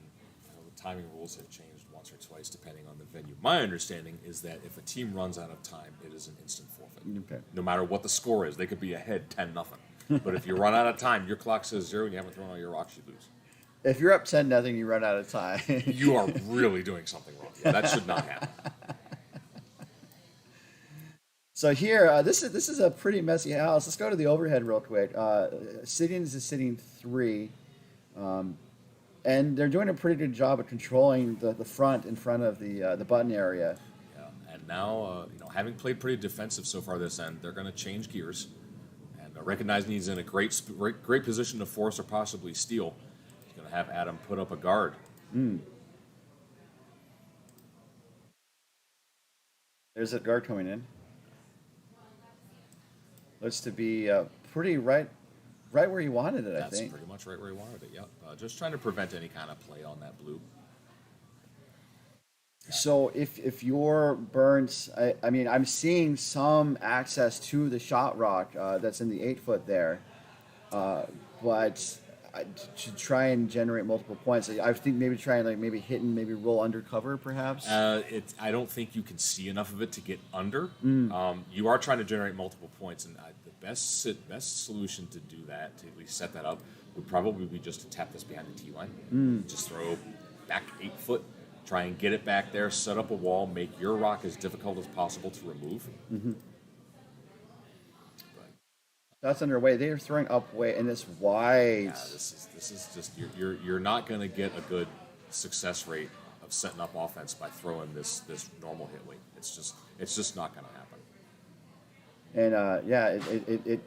the timing rules have changed once or twice depending on the venue. My understanding is that if a team runs out of time, it is an instant forfeit. Okay. No matter what the score is, they could be ahead 10-0. But if you run out of time, your clock says 0, and you haven't thrown all your rocks, you lose. If you're up 10-0, you run out of time. You are really doing something wrong. Yeah, that should not happen. So here, this is a pretty messy house. Let's go to the overhead real quick. Siggins is sitting 3, and they're doing a pretty good job of controlling the front in front of the button area. Yeah, and now, having played pretty defensive so far this end, they're going to change gears, and recognizing he's in a great position to force or possibly steal. He's going to have Adam put up a guard. There's a guard coming in. Looks to be pretty right where he wanted it, I think. That's pretty much right where he wanted it, yep. Just trying to prevent any kind of play on that blue. So if you're Berndt, I mean, I'm seeing some access to the shot rock that's in the 8-foot there, but to try and generate multiple points, I think maybe try and maybe hit and maybe roll undercover, perhaps. I don't think you can see enough of it to get under. You are trying to generate multiple points, and the best solution to do that, to at least set that up, would probably be just to tap this behind the T line. Just throw back 8 foot. Try and get it back there, set up a wall, make your rock as difficult as possible to remove. That's underway. They're throwing up way, and it's wide. Yeah, this is just you're not going to get a good success rate of setting up offense by throwing this normal hit weight. It's just not going to happen. And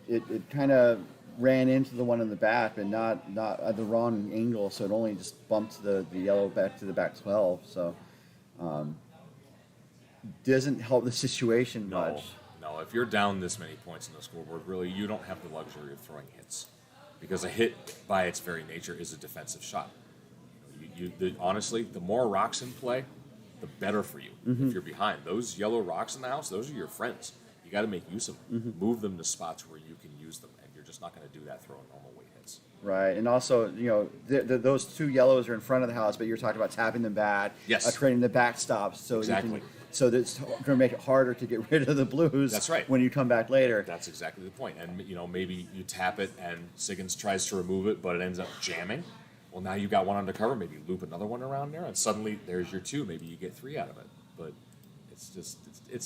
it kind of ran into the one in the back, but not at the wrong angle, so it only just bumped the yellow back to the back 12. So doesn't help the situation No, much. no. If you're down this many points in the scoreboard, really, you don't have the luxury of throwing hits, because a hit, by its very nature, is a defensive shot. Honestly, the more rocks in play, the better for you. If you're behind, those yellow rocks in the house, those are your friends. You got to make use of them. Move them to spots where you can use them, and you're just not going to do that throwing normal weight hits. Right, and also, those two yellows are in front of the house, but you're talking about tapping them back, Yes. creating the backstops, so Exactly. you can, so that's going to make it harder to get rid of the blues. That's right. When you come back later. That's exactly the point. And maybe you tap it, and Siggins tries to remove it, but it ends up jamming. Well, now you got one undercover. Maybe you loop another one around there, and suddenly there's your two. Maybe you get three out of it. But it's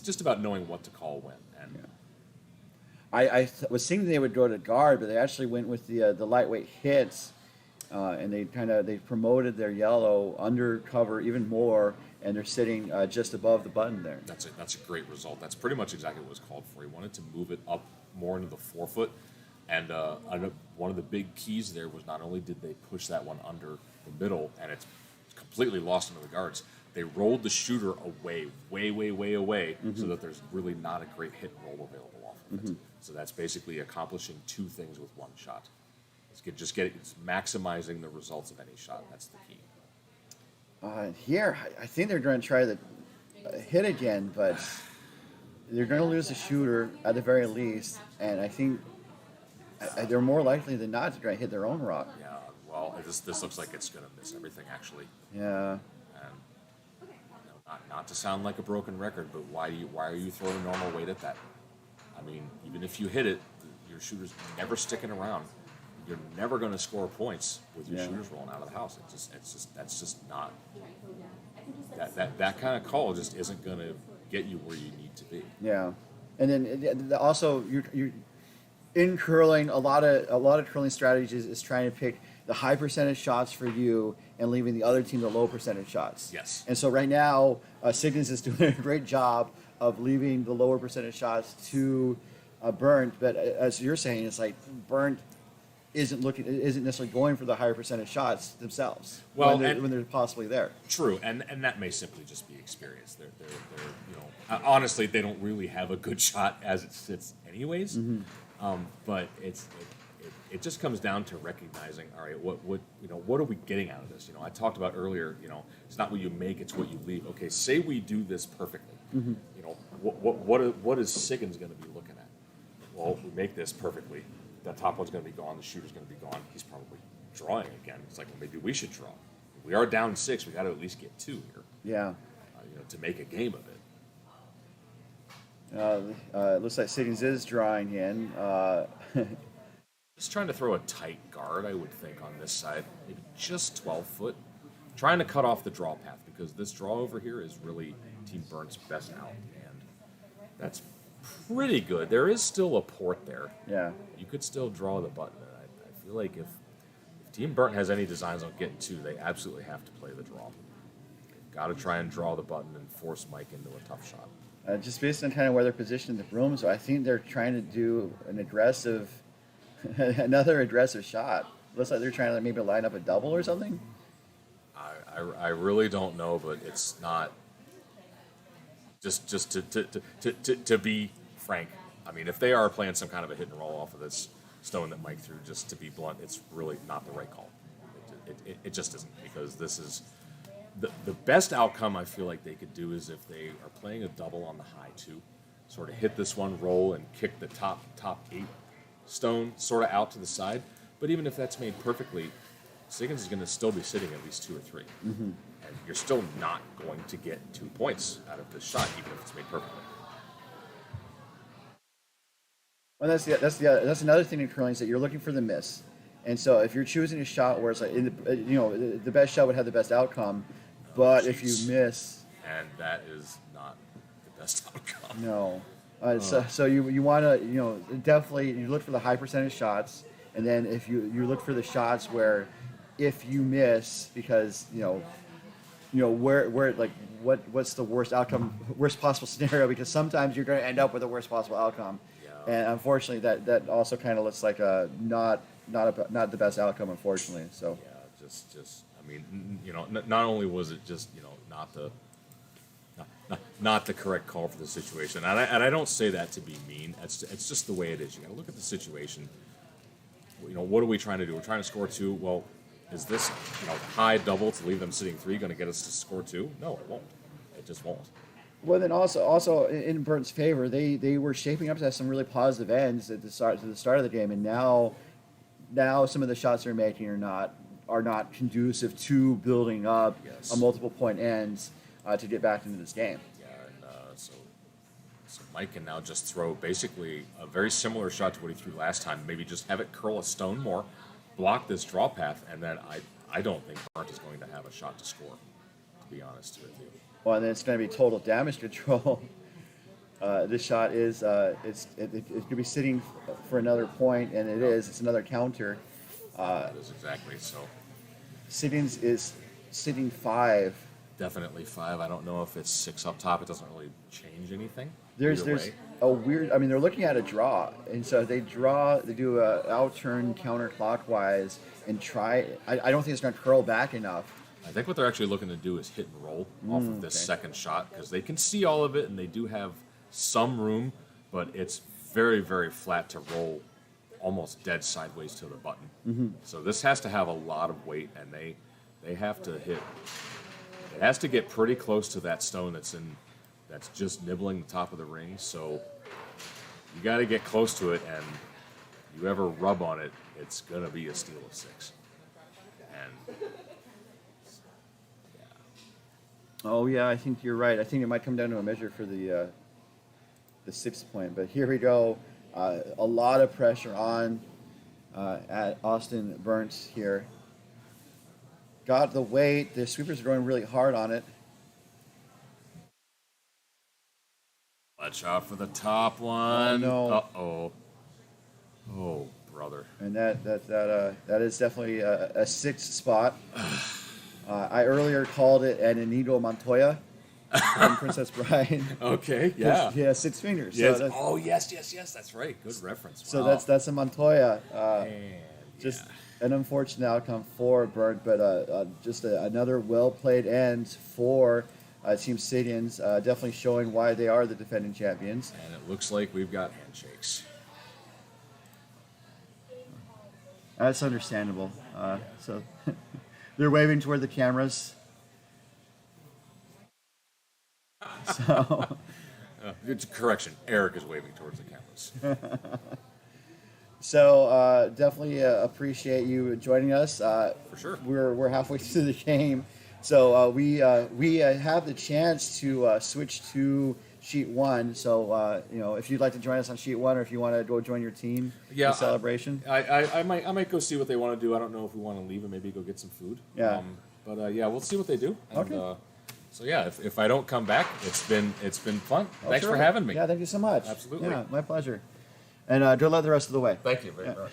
just about knowing what to call when. And Yeah. I was thinking they would go to guard, but they actually went with the lightweight hits, and they promoted their yellow undercover even more, and they're sitting just above the button there. that's a great result. That's pretty much exactly what was called for. He wanted to move it up more into the forefoot, and one of the big keys there was not only did they push that one under the middle, and it's completely lost into the guards. They rolled the shooter away, way away, so that there's really not a great hit and roll available off of it. So that's basically accomplishing two things with one shot. It's maximizing the results of any shot. That's the key. Here, I think they're going to try the hit again, but they're going to lose the shooter at the very least, and I think they're more likely than not to try to hit their own rock. Yeah. Well, this looks like it's going to miss everything actually. Yeah. And not to sound like a broken record, but why are you throwing normal weight at that? I mean, even if you hit it, your shooter's never sticking around. You're never going to score points with your shooters rolling out of the house. That's just not that kind of call just isn't going to get you where you need to be. Yeah, and then also you in curling, a lot of curling strategies is trying to pick the high percentage shots for you and leaving the other team the low percentage shots. Yes. And so right now, Siggins is doing a great job of leaving the lower percentage shots to Berndt, but as you're saying, it's like Berndt isn't necessarily going for the higher percentage shots themselves. Well, when they're possibly there. True, and that may simply just be experience. They're honestly, they don't really have a good shot as it sits, anyways. But it just comes down to recognizing, all right, what are we getting out of this? I talked about earlier. It's not what you make, it's what you leave. Okay, say we do this perfectly. What is Siggins going to be looking at? Well, if we make this perfectly, that top one's going to be gone, the shooter's going to be gone. He's probably drawing again. It's like, well, maybe we should draw. We are down 6. We got to at least get 2 here. Yeah. To make a game of it. It looks like Siggins is drawing in. Just trying to throw a tight guard, I would think, on this side. Maybe just 12 foot. Trying to cut off the draw path, because this draw over here is really Team Berndt's best out. And that's pretty good. There is still a port there. Yeah. You could still draw the button. I feel like if Team Berndt has any designs on getting 2, they absolutely have to play the draw. Got to try and draw the button and force Mike into a tough shot. Just based on kind of where they're positioned in the room, so I think they're trying to do another aggressive shot. Looks like they're trying to maybe line up a double or something. I really don't know, but it's not. Just to be frank, I mean, if they are playing some kind of a hit and roll off of this stone that Mike threw, just to be blunt, it's really not the right call. It just isn't, because this is the best outcome I feel like they could do is if they are playing a double on the high 2, sort of hit this one, roll, and kick the top 8 stone sort of out to the side. But even if that's made perfectly, Siggins is going to still be sitting at least 2 or 3. And you're still not going to get 2 points out of this shot, even if it's made perfectly. Well, that's another thing in curling is that you're looking for the miss, and so if you're choosing a shot where it's like the best shot would have the best outcome, but if you miss, and that is not the best outcome. no, so you want to definitely you look for the high percentage shots, and then if you look for the shots where if you miss because where like what's the worst outcome, worst possible scenario, because sometimes you're going to end up with the worst possible outcome, Yeah. and unfortunately that also kind of looks like a not the best outcome, unfortunately. So Yeah, just I mean, not only was it just not the correct call for the situation, and I don't say that to be mean. It's just the way it is. You got to look at the situation. What are we trying to do? We're trying to score two. Well, is this high double to leave them sitting three going to get us to score two? No, it won't. It just won't. well, then also in Berntt's favor, they were shaping up to have some really positive ends at the start of the game, and now some of the shots they're making are not conducive to building up Yes. a multiple point ends to get back into this game. Yeah, and so Mike can now just throw basically a very similar shot to what he threw last time. Maybe just have it curl a stone more, block this draw path, and then I don't think Berndt is going to have a shot to score. To be honest with you. Well, and then it's going to be total damage control. This shot is it's going to be sitting for another point, and it is. It's another counter. That is exactly so. Siggins is sitting 5. Definitely 5. I don't know if it's 6 up top. It doesn't really change anything. There's Either way. a weird. I mean, they're looking at a draw, and so they draw. They do a outturn counterclockwise and try. I don't think it's going to curl back enough. I think what they're actually looking to do is hit and roll off of this second shot because they can see all of it and they do have some room, but it's very, very flat to roll almost dead sideways to the button. Mm-hmm. So this has to have a lot of weight, and they have to hit. It has to get pretty close to that stone that's just nibbling the top of the ring. So you got to get close to it, and you ever rub on it, it's gonna be a steal of 6. And Oh yeah, I think you're right. I think it might come down to a measure for the 6th point. But here we go. A lot of pressure on at Austin Berndt here. Got the weight. The sweepers are going really hard on it. watch out for the top one. Oh, no. Uh-oh. Oh, brother. And that is definitely a 6th spot. I earlier called it an Inigo Montoya from Princess Bride. Okay, yeah. He has 6 fingers. Yes. So Oh, yes. That's right. Good reference. so Wow. that's a Montoya. Man, Just yeah. an unfortunate outcome for Berndt, but just another well-played end for Team Siggins, definitely showing why they are the defending champions. And it looks like we've got handshakes. That's understandable. So they're waving toward the cameras. So It's a correction. Eric is waving towards the cameras. So definitely appreciate you joining us. For sure. We're halfway through the game, so we have the chance to switch to sheet 1. So if you'd like to join us on sheet 1, or if you want to go join your team in celebration. I might go see what they want to do. I don't know if we want to leave and maybe go get some food. Yeah. But we'll see what they do. And, Okay. So yeah, if I don't come back, it's been fun. Thanks Sure. for having me. Yeah, thank you so much. Absolutely. Yeah, my pleasure. And good luck the rest of the way. Thank you very much.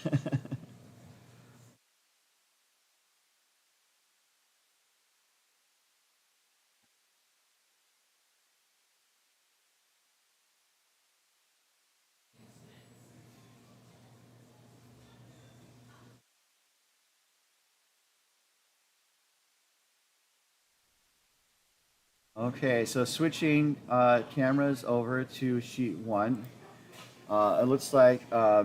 Okay, so switching cameras over to sheet 1. It looks like they're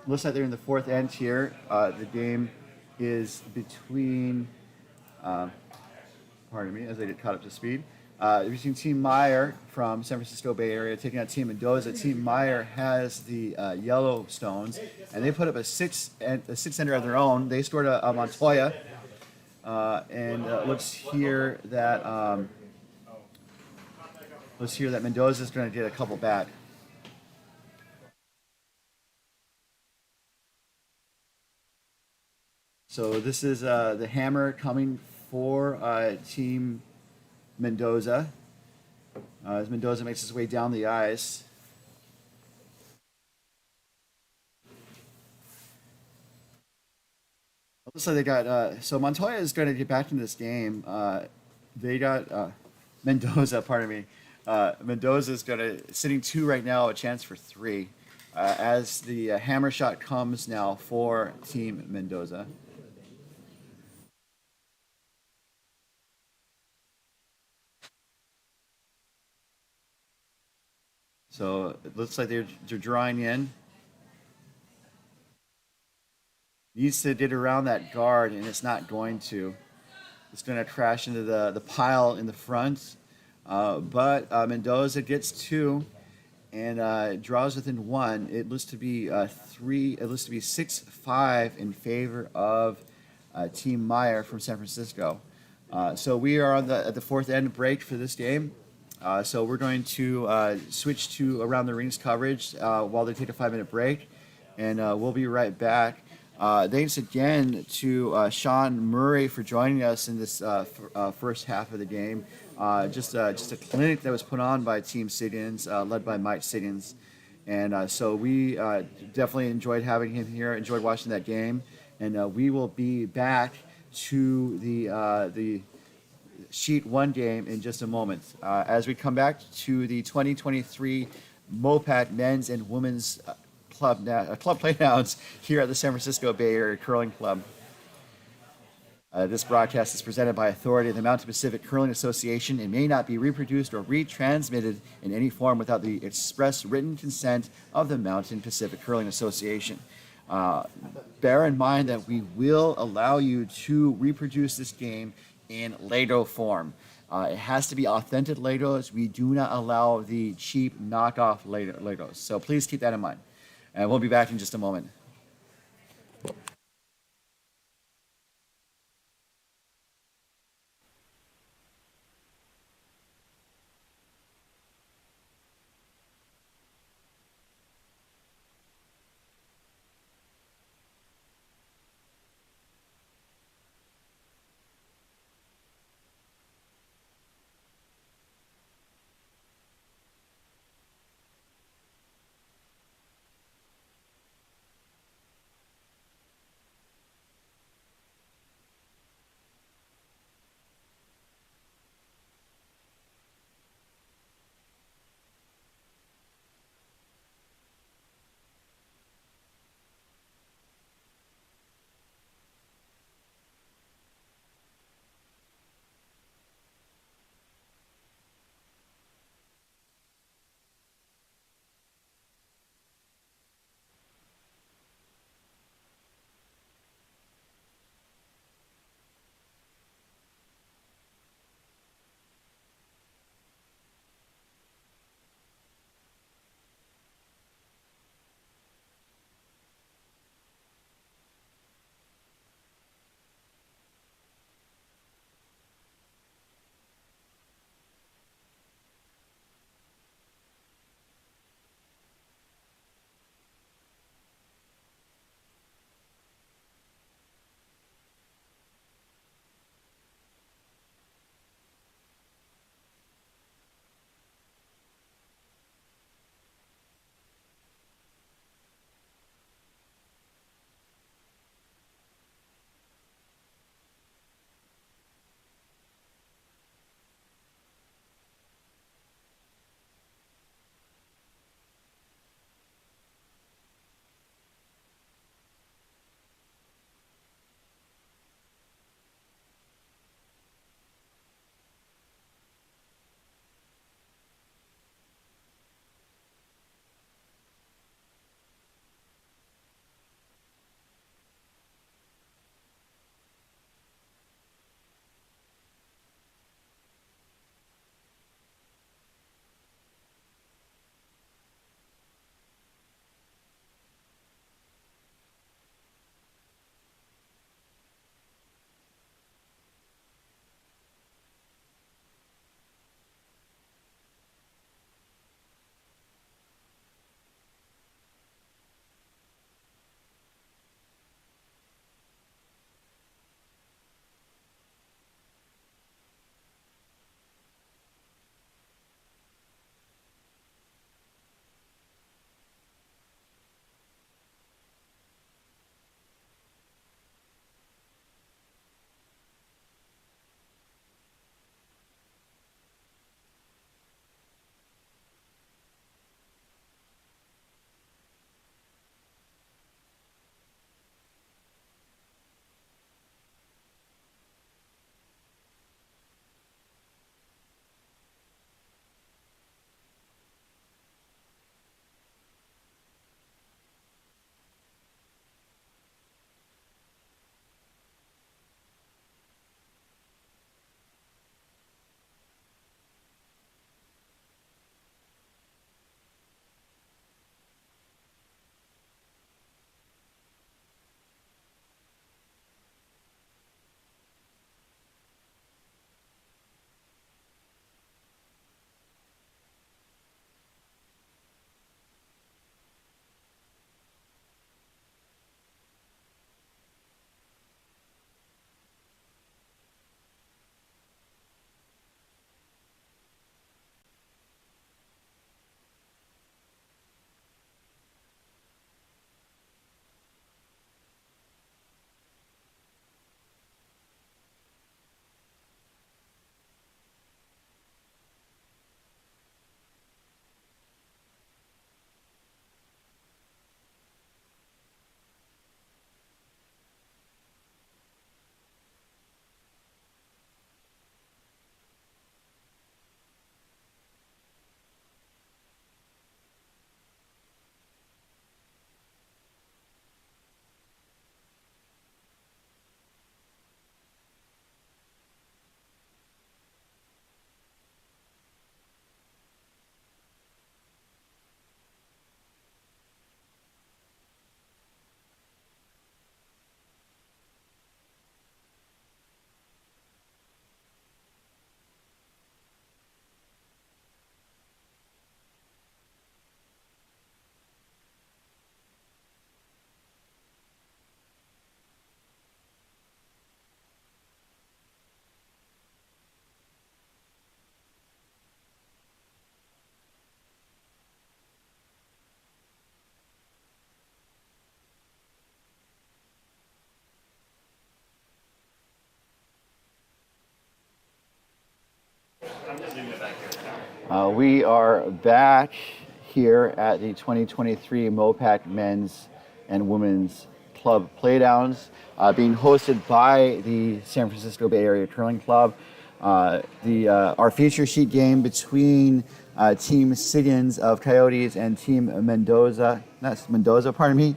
in the 4th end here. The game is between, pardon me, as I get caught up to speed. Between Team Meyer from San Francisco Bay Area taking out Team Mendoza. Team Meyer has the yellow stones, and they put up a 6-ender of their own. They scored a Montoya. And let's hear that Mendoza is going to get a couple back. So this is the hammer coming for Team Mendoza as Mendoza makes his way down the ice. Looks like they got so Montoya is going to get back into this game. They got Mendoza, pardon me. Mendoza is sitting 2 right now, a chance for 3. As the hammer shot comes now for Team Mendoza. So it looks like they're drawing in. Needs to get around that guard, and it's not going to. It's going to crash into the pile in the front. But Mendoza gets 2 and draws within 1. It looks to be 3. It looks to be 6-5 in favor of Team Meyer from San Francisco. So we are at the fourth end break for this game. So we're going to switch to around the rings coverage while they take a 5-minute break, and we'll be right back. Thanks again to Sean Murray for joining us in this first half of the game. Just a clinic that was put on by Team Siggins, led by Mike Siggins. And so we definitely enjoyed having him here, enjoyed watching that game. And we will be back to the Sheet 1 game in just a moment. As we come back to the 2023 MoPac Men's and Women's Club Playdowns here at the San Francisco Bay Area Curling Club. This broadcast is presented by authority of the Mountain Pacific Curling Association and may not be reproduced or retransmitted in any form without the express written consent of the Mountain Pacific Curling Association. Bear in mind that we will allow you to reproduce this game in Lego form. It has to be authentic Legos. We do not allow the cheap knockoff Legos. So please keep that in mind. And we'll be back in just a moment. We are back here at the 2023 MoPac Men's and Women's Club Playdowns, being hosted by the San Francisco Bay Area Curling Club. Our feature sheet game between Team Siggins of Coyotes and Team Mendoza, not Mendoza, pardon me,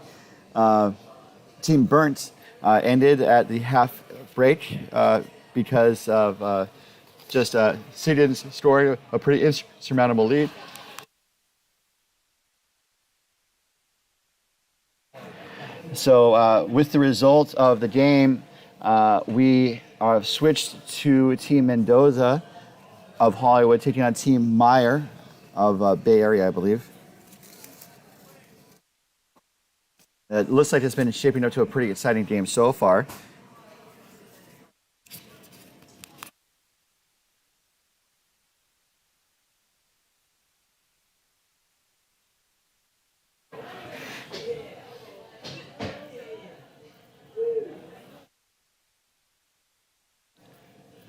Team Berndt ended at the half break because of just Siggins scoring a pretty insurmountable lead. So with the result of the game, we have switched to Team Mendoza of Hollywood taking on Team Meyer of Bay Area, I believe. It looks like it's been shaping up to a pretty exciting game so far.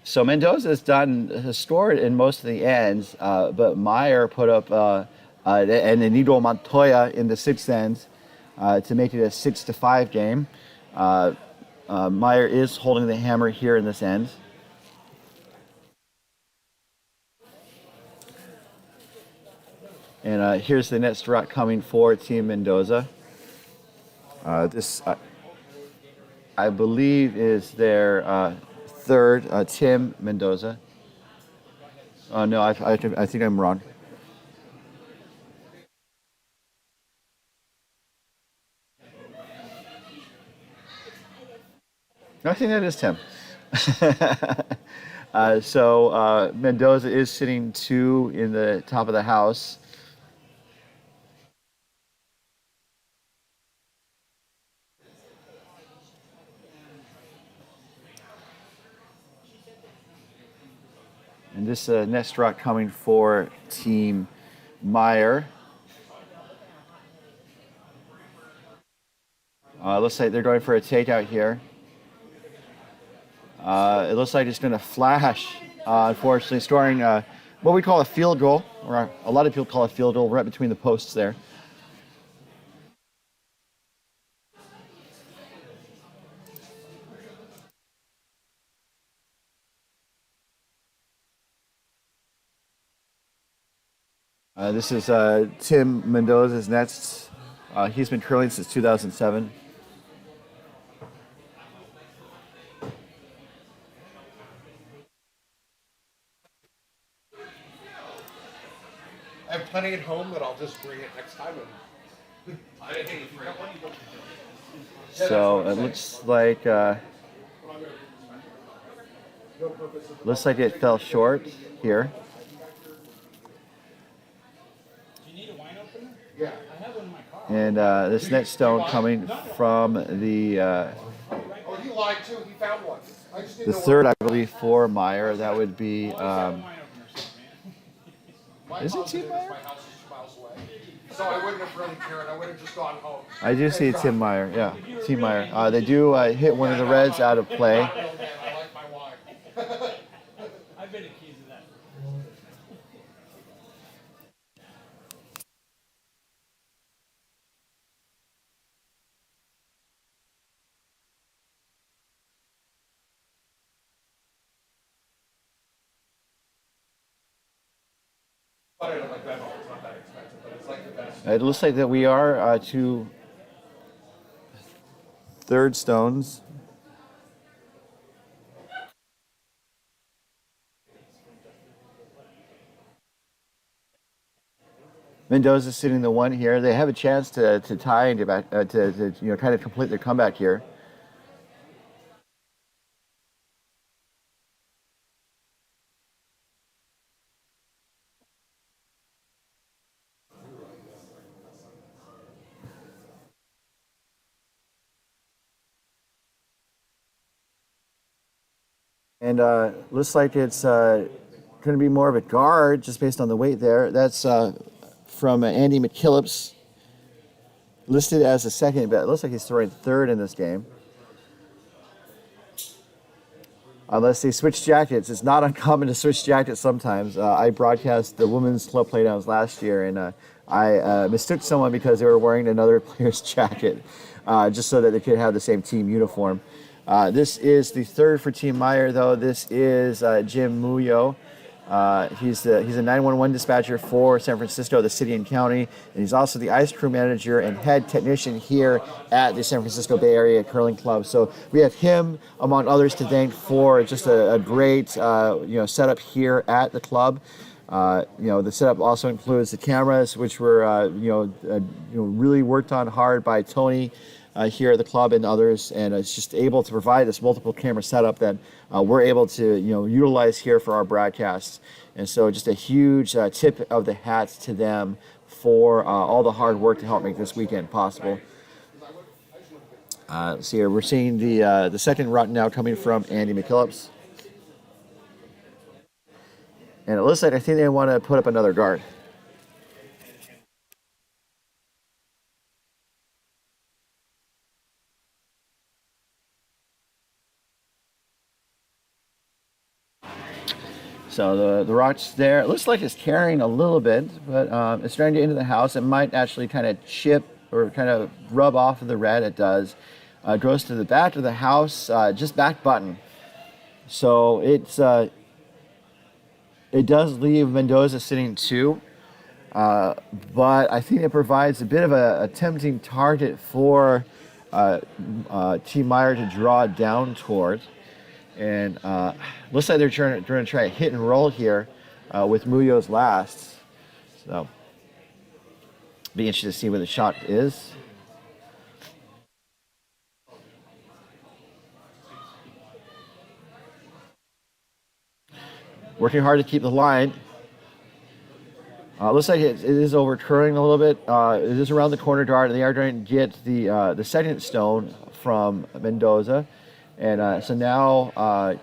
So Mendoza has scored in most of the ends, but Meyer put up an Inigo Montoya in the sixth end to make it a 6-5 game. Meyer is holding the hammer here in this end. And here's the net strut coming for Team Mendoza. This, I believe, is their third, Tim Mendoza. No, I think I'm wrong. I think that is Tim. So Mendoza is sitting 2 in the top of the house. And this net strut coming for Team Meyer. Looks like they're going for a takeout here. It looks like it's going to flash, unfortunately, scoring what we call a field goal, or a lot of people call a field goal, right between the posts there. This is Tim Mendoza's nets. He's been curling since 2007. I have plenty at home that I'll just bring it next time. And So it looks like it fell short here. yeah. And this net stone coming from the Oh, he lied too. He found one. I just didn't the know third, I what- believe, for Meyer. That would be. My Is it positive Team Meyer? My house is 2 miles away, so I wouldn't have really cared. I would have just gone home. I do see Tim Meyer. Yeah, Team Meyer. They do hit one of the Reds out of play. I like my wife. I've been accused of that. It looks like that we are to third stones. Mendoza sitting the 1 here. They have a chance to tie and get back to kind of complete their comeback here. And looks like it's going to be more of a guard just based on the weight there. That's from Andy McKillips, listed as a second, but it looks like he's throwing third in this game. unless they switch jackets. It's not uncommon to switch jackets sometimes. I broadcast the women's club playdowns last year, and I mistook someone because they were wearing another player's jacket, just so that they could have the same team uniform. This is the third for Team Meyer, though. This is Jim Muyo. He's a 911 dispatcher for San Francisco, the city and county, and he's also the ice crew manager and head technician here at the San Francisco Bay Area Curling Club. So we have him, among others, to thank for just a great setup here at the club. The setup also includes the cameras, which were really worked on hard by Tony here at the club and others, and it's just able to provide this multiple camera setup that we're able to utilize here for our broadcasts. And so just a huge tip of the hat to them for all the hard work to help make this weekend possible. Let's see here, we're seeing the second run now coming from Andy McKillips. And it looks like I think they want to put up another guard. So the rock's there. It looks like it's carrying a little bit, but it's starting to get into the house. It might actually kind of chip or kind of rub off of the red. It does. It goes to the back of the house, just back button. So it does leave Mendoza sitting 2, but I think it provides a bit of a tempting target for Team Meyer to draw down toward. And looks like they're trying to try a hit and roll here with Muyo's last. So be interested to see where the shot is. Working hard to keep the line. Looks like it is overturning a little bit. It is around the corner dart. They are trying to get the second stone from Mendoza. And so now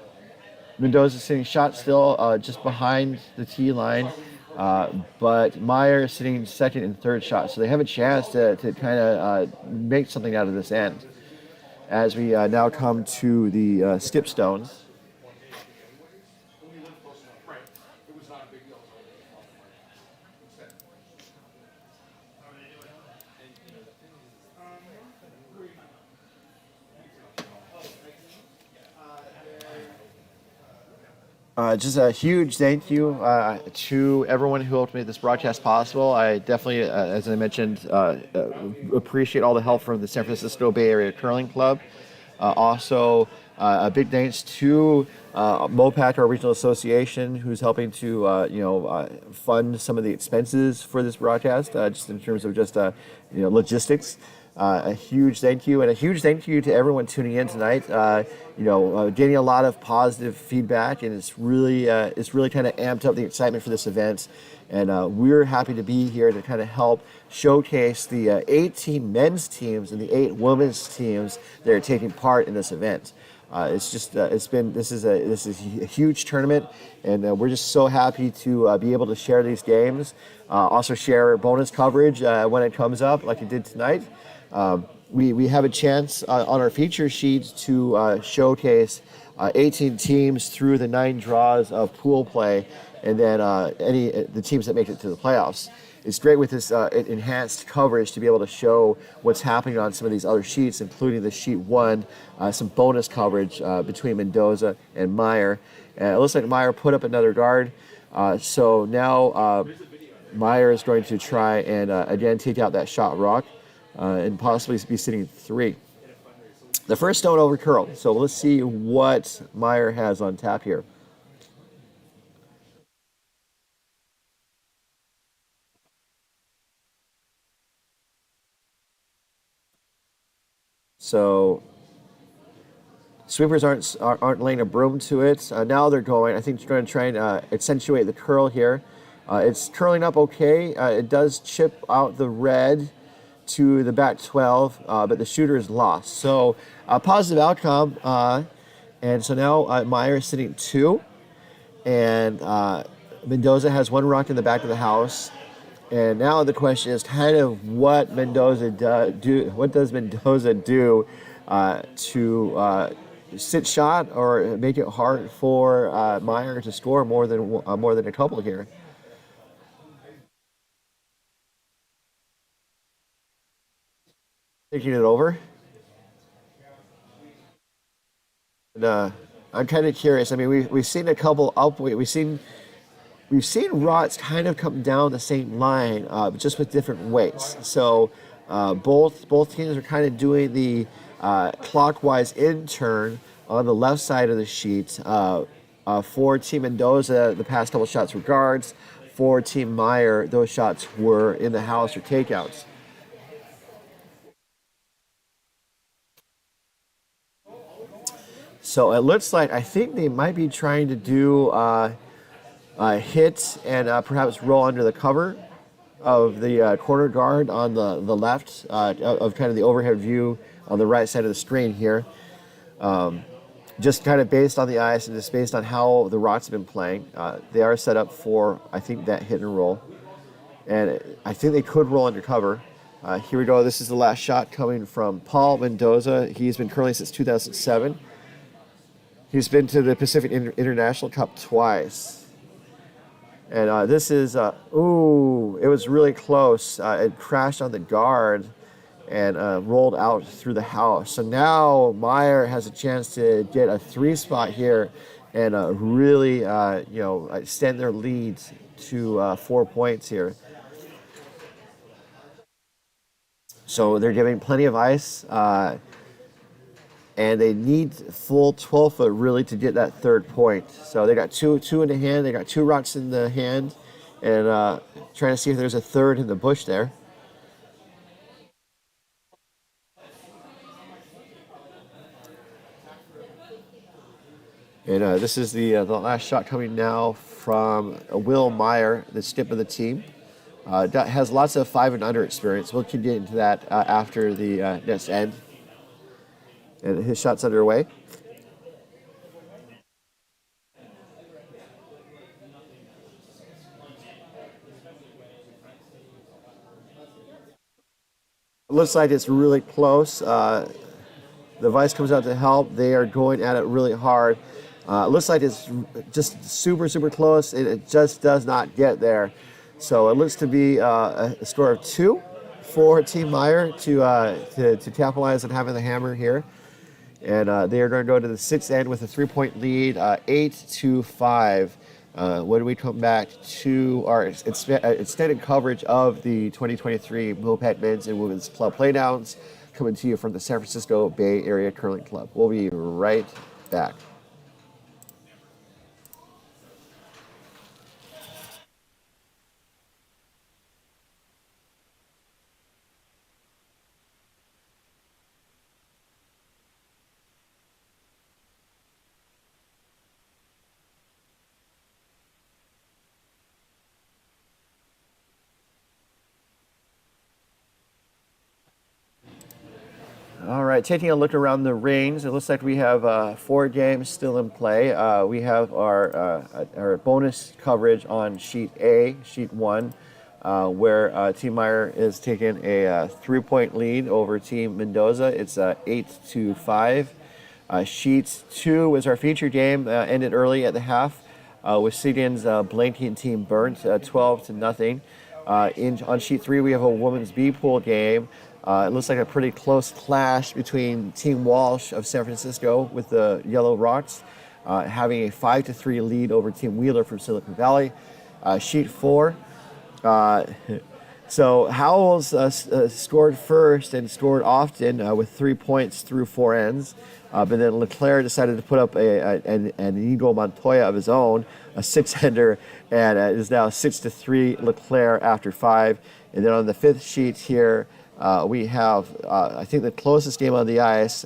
Mendoza is sitting shot still just behind the tee line, but Meyer is sitting second and third shot. So they have a chance to kind of make something out of this end. As we now come to the skip stones. Just a huge thank you to everyone who helped make this broadcast possible. I definitely, as I mentioned, appreciate all the help from the San Francisco Bay Area Curling Club. Also, a big thanks to MoPac, our regional association, who's helping to fund some of the expenses for this broadcast, just in terms of just logistics. A huge thank you, and a huge thank you to everyone tuning in tonight. Getting a lot of positive feedback, and it's really kind of amped up the excitement for this event. And we're happy to be here to kind of help showcase the 18 men's teams and the 8 women's teams that are taking part in this event. This is a huge tournament, and we're just so happy to be able to share these games. Also share bonus coverage when it comes up, like it did tonight. We have a chance on our feature sheet to showcase 18 teams through the 9 draws of pool play, and then the teams that make it to the playoffs. It's great with this enhanced coverage to be able to show what's happening on some of these other sheets, including the sheet 1, some bonus coverage between Mendoza and Meyer. And it looks like Meyer put up another guard. So now Meyer is going to try and again take out that shot rock. And possibly be sitting 3. The first stone over curl. So let's see what Meyer has on tap here. So sweepers aren't laying a broom to it. Now they're going. I think they're going to try and accentuate the curl here. It's curling up okay. It does chip out the red to the back 12, but the shooter is lost. So a positive outcome. And so now Meyer is sitting 2, and Mendoza has 1 rock in the back of the house. And now the question is kind of what Mendoza do. What does Mendoza do to sit shot or make it hard for Meyer to score more than a couple here. Taking it over. And, I'm kind of curious. I mean, we've seen a couple we've seen rots kind of come down the same line, just with different weights. So both teams are kind of doing the clockwise in turn on the left side of the sheet. For Team Mendoza, the past couple shots were guards. For Team Meyer, those shots were in the house or takeouts. So it looks like I think they might be trying to do hit and perhaps roll under the cover of the corner guard on the left of kind of the overhead view on the right side of the screen here. Just kind of based on the ice and just based on how the Rots have been playing, they are set up for, I think, that hit and roll. And I think they could roll under cover. Here we go. This is the last shot coming from Paul Mendoza. He's been curling since 2007. He's been to the Pacific International Cup twice. And this is, it was really close. It crashed on the guard and rolled out through the house. So now Meyer has a chance to get a 3 spot here and really, extend their lead to 4 points here. So they're giving plenty of ice. And they need full 12-foot really to get that 3rd point. So they got two in the hand. They got 2 rocks in the hand, and trying to see if there's a 3rd in the bush there. And this is the last shot coming now from Will Meyer, the skip of the team. Has lots of 5 and under experience. We'll get into that after the next end. And his shot's underway. It looks like it's really close. The Vice comes out to help. They are going at it really hard. It looks like it's just super, super close. It just does not get there. So it looks to be a score of 2 for Team Meyer to capitalize on having the hammer here. And they are going to go to the 6th end with a 3-point lead, 8-5. When we come back to our extended coverage of the 2023 MoPac Men's and Women's Club Playdowns, coming to you from the San Francisco Bay Area Curling Club. We'll be right back. All right, taking a look around the rings, it looks like we have 4 games still in play. We have our bonus coverage on sheet A, sheet 1, where Team Meyer is taking a 3-point lead over Team Mendoza. It's 8-5. Sheet 2 was our feature game, ended early at the half with Siggins blanking Team Berndt 12-0. On sheet 3, we have a women's B pool game. It looks like a pretty close clash between Team Walsh of San Francisco with the Yellow Rocks, having a 5-3 lead over Team Wheeler from Silicon Valley. Sheet 4. So Howells scored first and scored often with 3 points through 4 ends. But then Leclerc decided to put up an Inigo Montoya of his own, a 6-ender, and it is now 6-3 Leclerc after 5. And then on the 5th sheet here, we have, I think, the closest game on the ice.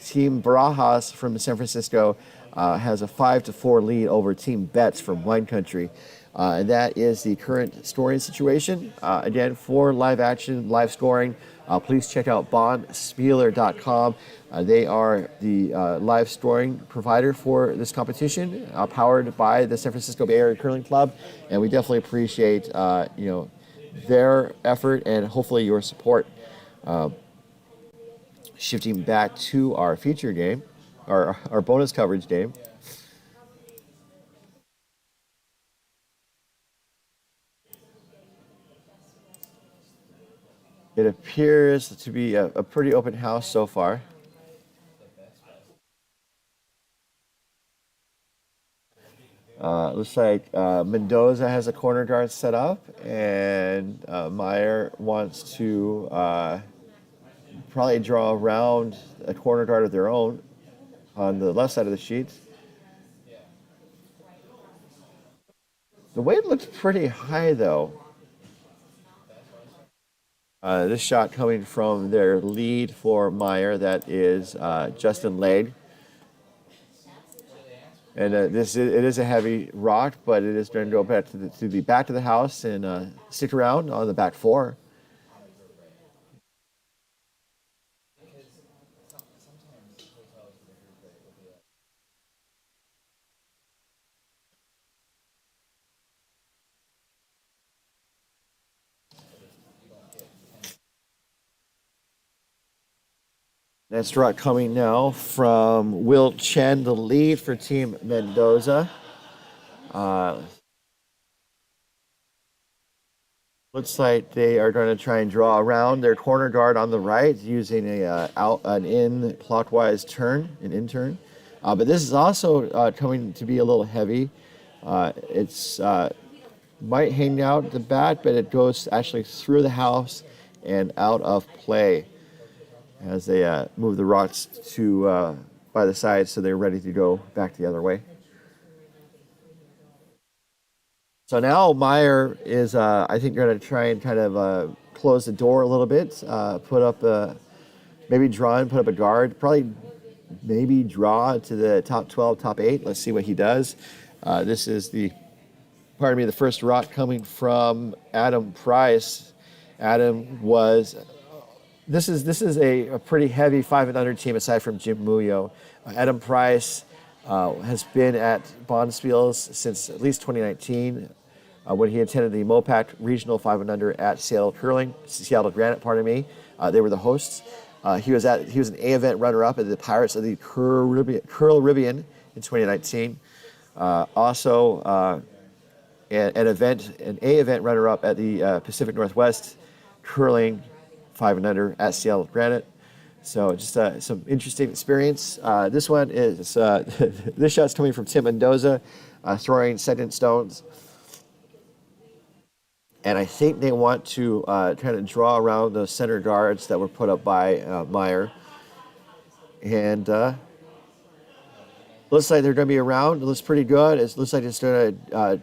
Team Barajas from San Francisco has a 5-4 lead over Team Betts from Wine Country. And that is the current scoring situation. Again, for live action, live scoring, please check out bondspieler.com. They are the live scoring provider for this competition, powered by the San Francisco Bay Area Curling Club. And we definitely appreciate, their effort and hopefully your support. Shifting back to our feature game, our bonus coverage game. It appears to be a pretty open house so far. Looks like Mendoza has a corner guard set up, and Meyer wants to probably draw around a corner guard of their own on the left side of the sheet. The weight looks pretty high, though. This shot coming from their lead for Meyer, that is Justin Lade. And it is a heavy rock, but it is going to go back to the back of the house and stick around on the back four. Next rock coming now from Will Chen, the lead for Team Mendoza. Looks like they are going to try and draw around their corner guard on the right using an in clockwise turn, an in turn. But this is also coming to be a little heavy. It's might hang out at the back, but it goes actually through the house and out of play as they move the rocks to by the side, so they're ready to go back the other way. So now Meyer is, I think, going to try and kind of close the door a little bit, put up maybe draw and put up a guard, probably maybe draw to the top 12, top 8. Let's see what he does. This is the first rock coming from Adam Price. Adam was. This is a pretty heavy 5 and under team aside from Jim Muyo. Adam Price has been at Bonspiels since at least 2019 when he attended the MoPac Regional 5 and under at Seattle Granite, pardon me. They were the hosts. He was an A event runner-up at the Pirates of the Caribbean in 2019. Also an A event runner-up at the Pacific Northwest Curling 5 and under at Seattle Granite. So just some interesting experience. This one is, this shot's coming from Tim Mendoza, throwing second stones. And I think they want to kind of draw around those center guards that were put up by Meyer. And looks like they're going to be around. It looks pretty good. It looks like it's going to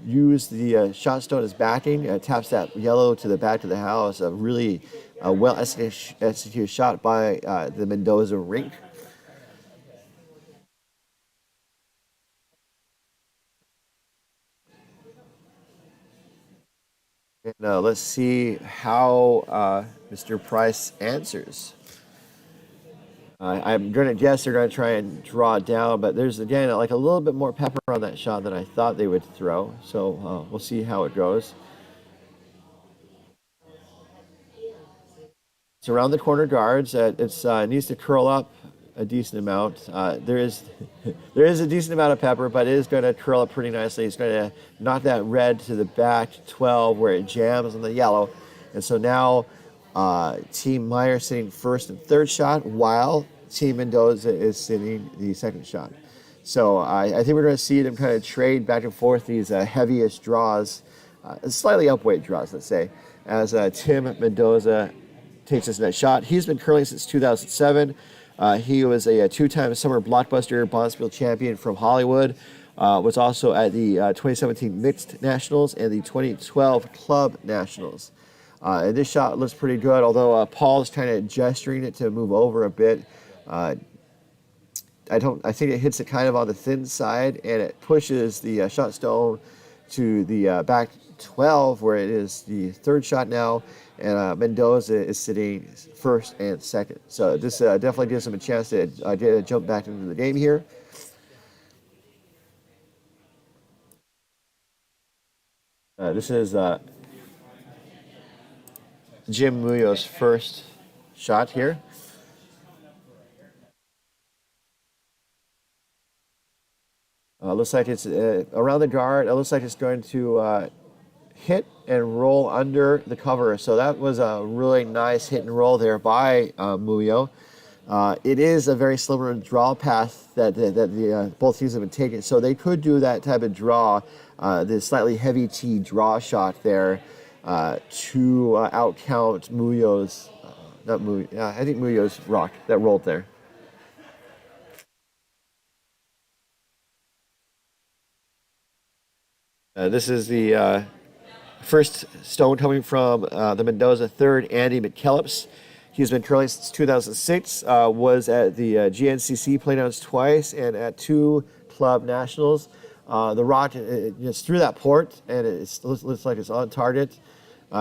use the shot stone as backing. Taps that yellow to the back of the house. A really well executed shot by the Mendoza rink. And let's see how Mr. Price answers. I'm going to guess they're going to try and draw it down, but there's, again, like a little bit more pepper on that shot than I thought they would throw. So we'll see how it goes. It's around the corner guards. It needs to curl up a decent amount. There is a decent amount of pepper, but it is going to curl up pretty nicely. It's going to knock that red to the back 12 where it jams on the yellow. And so now Team Meyer sitting first and third shot, while Team Mendoza is sitting the second shot. So I think we're going to see them kind of trade back and forth these heaviest draws, slightly upweight draws, let's say, as Tim Mendoza takes his next shot. He's been curling since 2007. He was a two-time summer blockbuster Bonspiel champion from Hollywood. Was also at the 2017 Mixed Nationals and the 2012 Club Nationals. And this shot looks pretty good, although Paul's kind of gesturing it to move over a bit. I think it hits it kind of on the thin side, and it pushes the shot stone to the back 12, where it is the third shot now, and Mendoza is sitting first and second. So this definitely gives him a chance to get a jump back into the game here. This is Jim Muyo's first shot here. Looks like it's around the guard. It looks like it's going to hit and roll under the cover. So that was a really nice hit and roll there by Muyo. It is a very similar draw path that the both teams have been taking. So they could do that type of draw, the slightly heavy T draw shot there to outcount Muyo's, not Muyo, I think Muyo's rock that rolled there. This is the first stone coming from the Mendoza third, Andy McKellips. He's been curling since 2006, was at the GNCC Playdowns twice and at 2 club nationals. The rock it's through that port, and it looks like it's on target.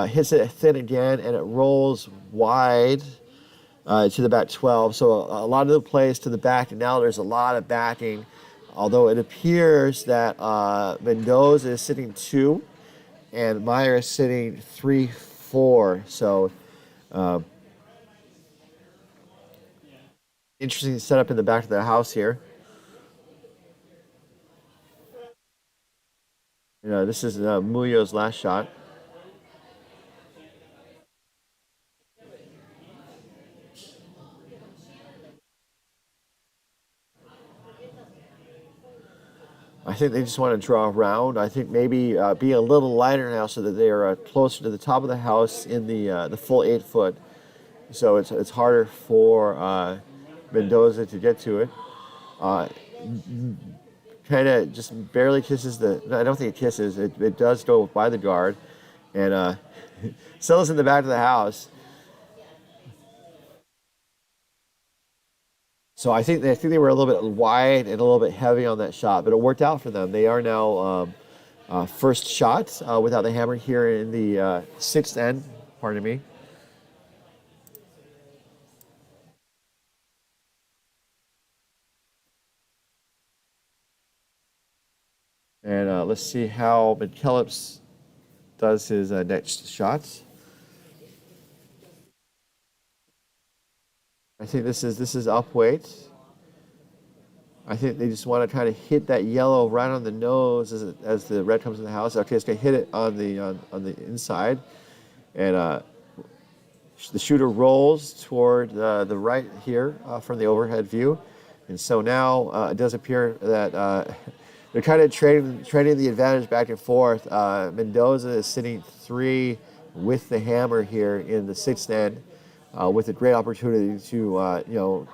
Hits it thin again, and it rolls wide to the back 12. So a lot of the plays to the back, and now there's a lot of backing. Although it appears that Mendoza is sitting 2, and Meyer is sitting 3-4. So interesting setup in the back of the house here. This is Muyo's last shot. I think they just want to draw around. I think maybe be a little lighter now so that they are closer to the top of the house in the full 8 foot. So it's harder for Mendoza to get to it. Kind of just barely kisses I don't think it kisses. It does go by the guard, and settles in the back of the house. So I think they were a little bit wide and a little bit heavy on that shot, but it worked out for them. They are now first shot without the hammer here in the 6th end. Pardon me. And let's see how McKellips does his next shots. I think this is up weight. I think they just want to kind of hit that yellow right on the nose as the red comes in the house. Okay, it's gonna hit it on the inside, and the shooter rolls toward the right here from the overhead view, and so now it does appear that they're kind of trading the advantage back and forth. Mendoza is sitting 3 with the hammer here in the 6th end, with a great opportunity to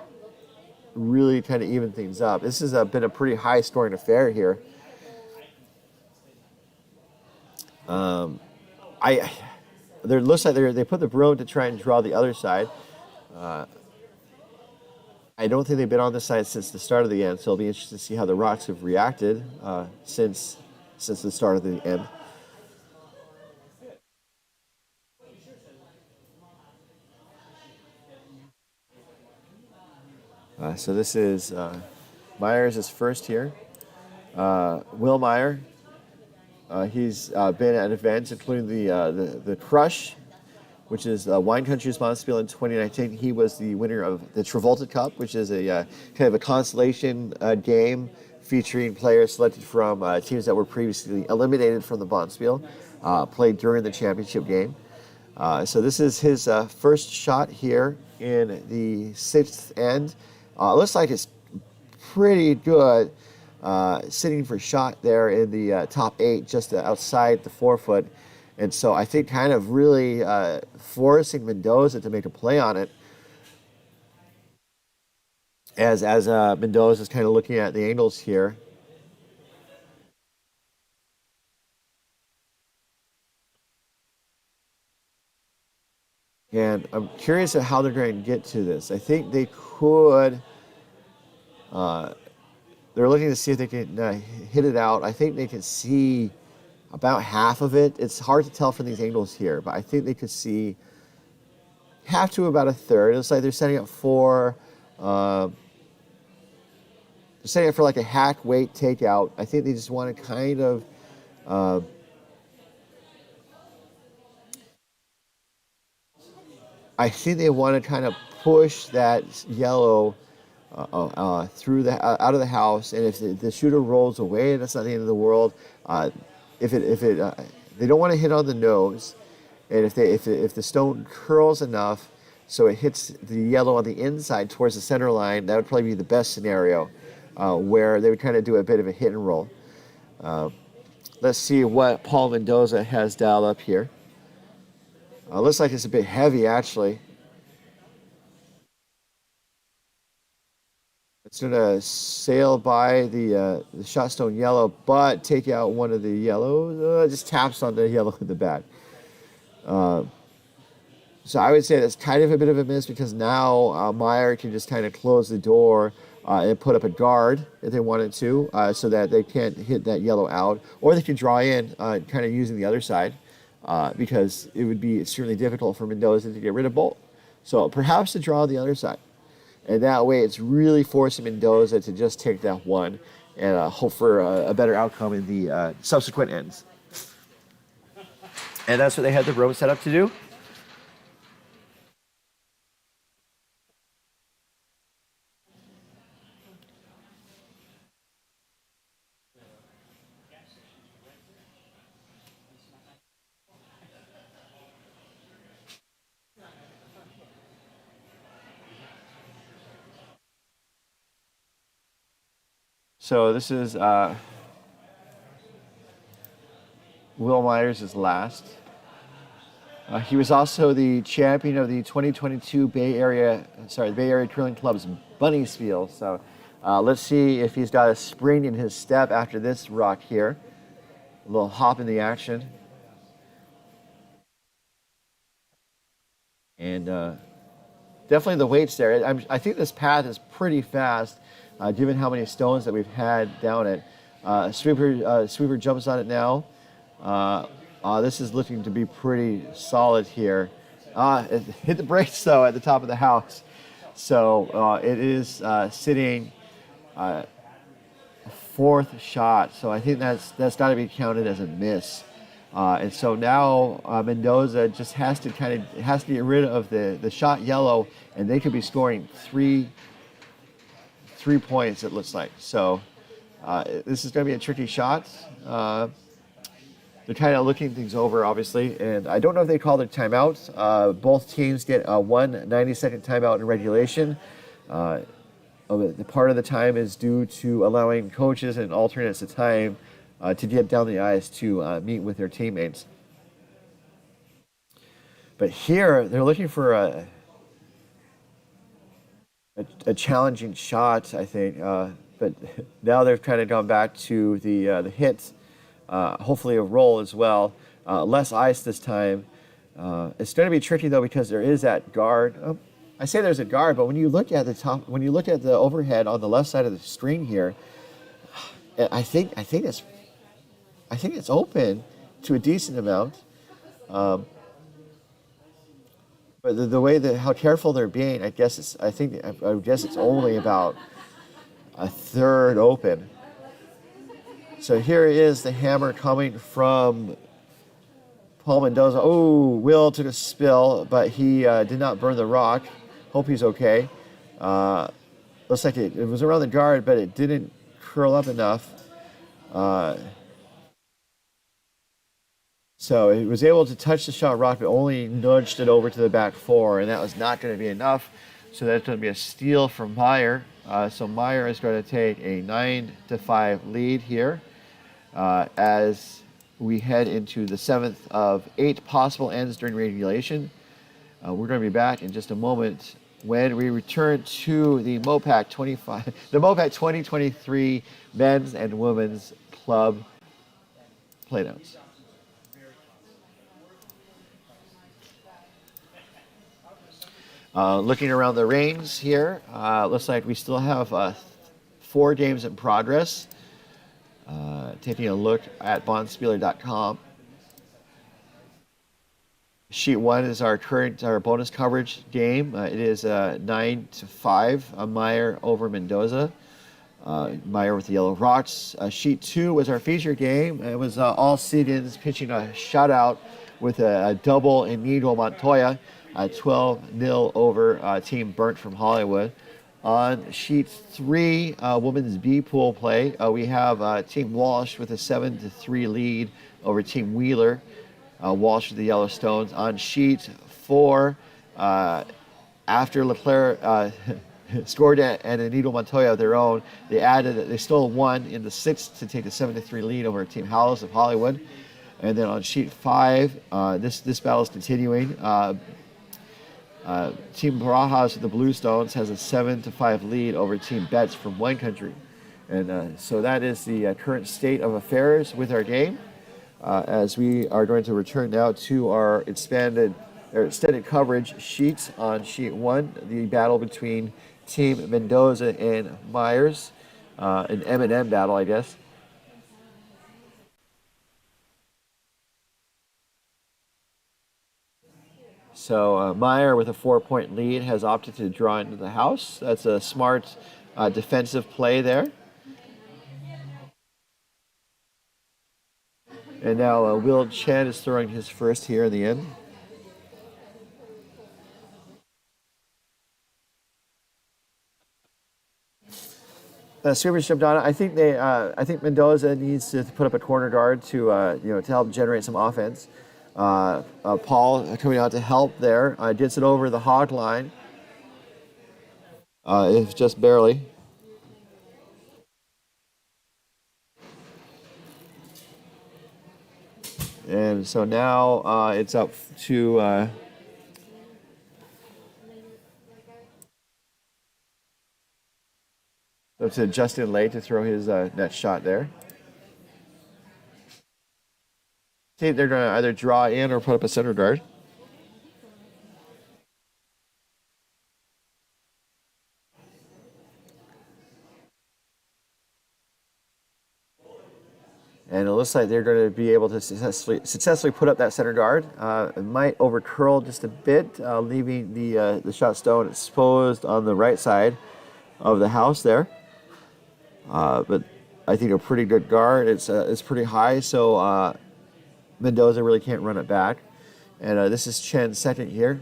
really kind of even things up. This has been a pretty high scoring affair here. There looks like they put the broom to try and draw the other side. I don't think they've been on this side since the start of the end, so it'll be interesting to see how the Rocks have reacted since the start of the end. So this is Myers is first here. Will Meyer. He's been at events including the Crush, which is Wine Country Responsible in 2019. He was the winner of the Travolta Cup, which is a kind of a consolation game featuring players selected from teams that were previously eliminated from the Bonspiel, played during the championship game. So this is his first shot here in the 6th end. It looks like it's pretty good. Sitting for shot there in the top 8, just outside the 4 foot. And so I think kind of really forcing Mendoza to make a play on it as Mendoza is kind of looking at the angles here. And I'm curious at how they're going to get to this. I think they could... they're looking to see if they can hit it out. I think they can see about half of it. It's hard to tell from these angles here, but I think they could see half to about a third. It looks like they're setting up for like a hack weight takeout. I think they just want to kind of I think they want to kind of push that yellow through the out of the house, and if the shooter rolls away, that's not the end of the world. If they don't want to hit on the nose, and if the stone curls enough so it hits the yellow on the inside towards the center line, that would probably be the best scenario, where they would kind of do a bit of a hit and roll. Let's see what Paul Mendoza has dialed up here. Looks like it's a bit heavy, actually. It's going to sail by the shot stone yellow, but take out one of the yellows. Just taps on the yellow in the back. So I would say that's kind of a bit of a miss, because now Meyer can just kind of close the door and put up a guard if they wanted to, so that they can't hit that yellow out. Or they can draw in, kind of using the other side, because it would be extremely difficult for Mendoza to get rid of both. So perhaps to draw the other side. And that way it's really forcing Mendoza to just take that one and hope for a better outcome in the subsequent ends. And that's what they had the rope set up to do. So this is Will Myers' last. He was also the champion of the 2022 Bay Area Curling Club's Bunny Spiel. So let's see if he's got a spring in his step after this rock here. A little hop in the action. And definitely the weight's there. I think this path is pretty fast, given how many stones that we've had down it. Sweeper jumps on it now. This is looking to be pretty solid here. It hit the brakes, though, at the top of the house. So it is sitting fourth shot. So I think that's got to be counted as a miss. And so now Mendoza just has to get rid of the shot yellow, and they could be scoring three points, it looks like. So this is going to be a tricky shot. They're kind of looking things over, obviously, and I don't know if they called a timeout. Both teams get a 90-second timeout in regulation. The part of the time is due to allowing coaches and alternates the time to get down the ice to meet with their teammates. But here, they're looking for a challenging shot, I think. But now they've kind of gone back to the hit, hopefully a roll as well. Less ice this time. It's going to be tricky, though, because there is that guard. I say there's a guard, but when you look at the overhead on the left side of the screen here, I think it's open to a decent amount. But the way how careful they're being, I guess it's only about a third open. So here is the hammer coming from Paul Mendoza. Oh, Will took a spill, but he did not burn the rock. Hope he's okay. Looks like it was around the guard, but it didn't curl up enough. So he was able to touch the shot rock, but only nudged it over to the back four, and that was not going to be enough. So that's going to be a steal from Meyer. So Meyer is going to take a 9-5 lead here as we head into the 7th of 8 possible ends during regulation. We're going to be back in just a moment when we return to the MoPac 2023 Men's and Women's Club Playdowns. Looking around the reins here, looks like we still have 4 games in progress. Taking a look at bondspieler.com. Sheet 1 is our bonus coverage game. It is 9-5, Meyer over Mendoza. Meyer with the yellow rocks. Sheet 2 was our feature game. It was all Siggins pitching a shutout with a double Inigo Montoya. 12-0 over Team Berndt from Hollywood. On sheet 3, women's B pool play, we have Team Walsh with a 7-3 lead over Team Wheeler. Walsh with the Yellowstones. On sheet 4, after Leclerc scored and Anito Montoya of their own, they stole one in the 6th to take the 7-3 lead over Team Howells of Hollywood. And then on sheet 5, this battle is continuing. Team Barajas of the Bluestones has a 7-5 lead over Team Berndt from Wine Country. And so that is the current state of affairs with our game. As we are going to return now to our extended coverage sheets. On sheet 1, the battle between Team Mendoza and Myers, an M&M battle, I guess. So Meyer, with a 4-point lead, has opted to draw into the house. That's a smart defensive play there. And now Will Chen is throwing his first here in the end. Supership Donna, I think Mendoza needs to put up a corner guard to to help generate some offense. Paul coming out to help there. Gets it over the hog line. It's just barely. And so now it's up to Justin Lay to throw his net shot there. I think they're going to either draw in or put up a center guard. And it looks like they're going to be able to successfully put up that center guard. It might over-curl just a bit, leaving the shot stone exposed on the right side of the house there. But I think a pretty good guard. It's pretty high, so Mendoza really can't run it back. And this is Chen's second here.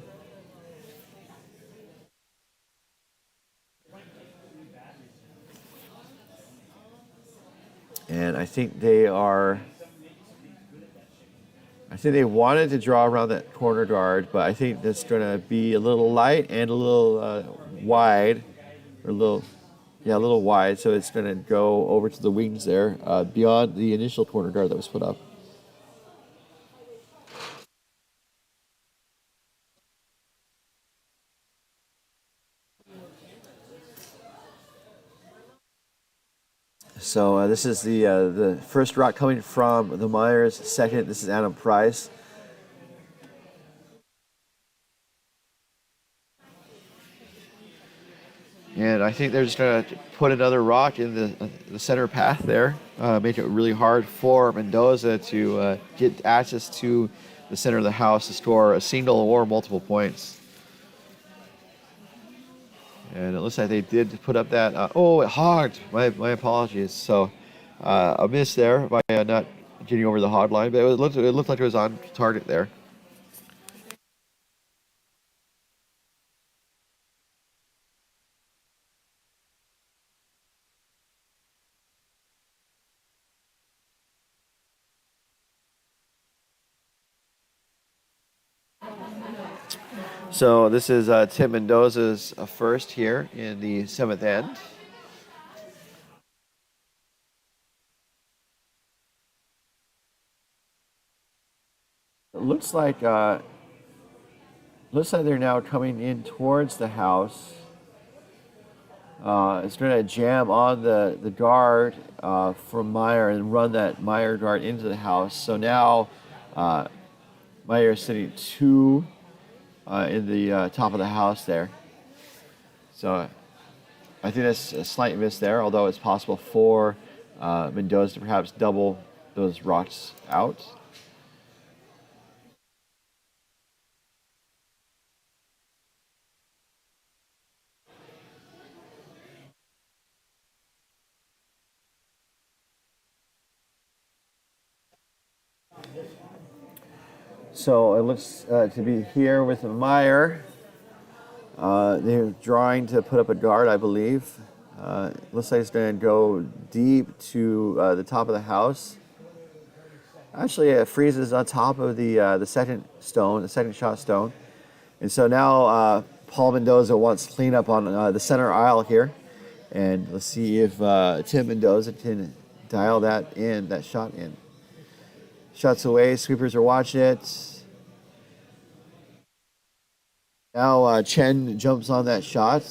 And I think they wanted to draw around that corner guard, but I think that's going to be a little light and a little wide, or a little wide. So it's going to go over to the wings there, beyond the initial corner guard that was put up. So this is the first rock coming from the Myers. Second, this is Adam Price. And I think they're just going to put another rock in the center path there, make it really hard for Mendoza to get access to the center of the house to score a single or multiple points. And it looks like they did put up that. It hogged. My apologies. So a miss there by not getting over the hog line, but it looked like it was on target there. So this is Tim Mendoza's first here in the 7th end. It looks like they're now coming in towards the house. It's going to jam on the guard from Meyer and run that Meyer guard into the house. So now Meyer is sitting 2 in the top of the house there. So I think that's a slight miss there, although it's possible for Mendoza to perhaps double those rocks out. So it looks to be here with Meyer. They're drawing to put up a guard, I believe. Looks like it's going to go deep to the top of the house. Actually, it freezes on top of the second stone, the second shot stone. And so now Paul Mendoza wants cleanup on the center aisle here. And let's see if Tim Mendoza can dial that shot in. Shots away, sweepers are watching it. Now Chen jumps on that shot.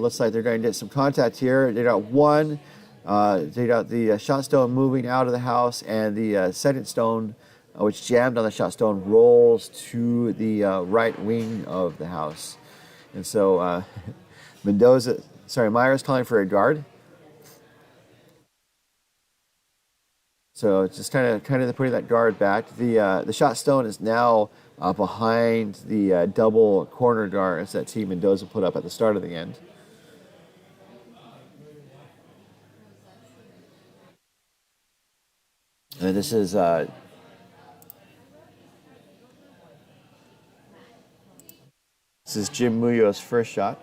Looks like they're going to get some contact here. They got one. They got the shot stone moving out of the house, and the second stone, which jammed on the shot stone, rolls to the right wing of the house. And so Meyer's calling for a guard. So it's just kind of putting that guard back. The shot stone is now behind the double corner guards that Team Mendoza put up at the start of the end. And this is Jim Muyo's first shot.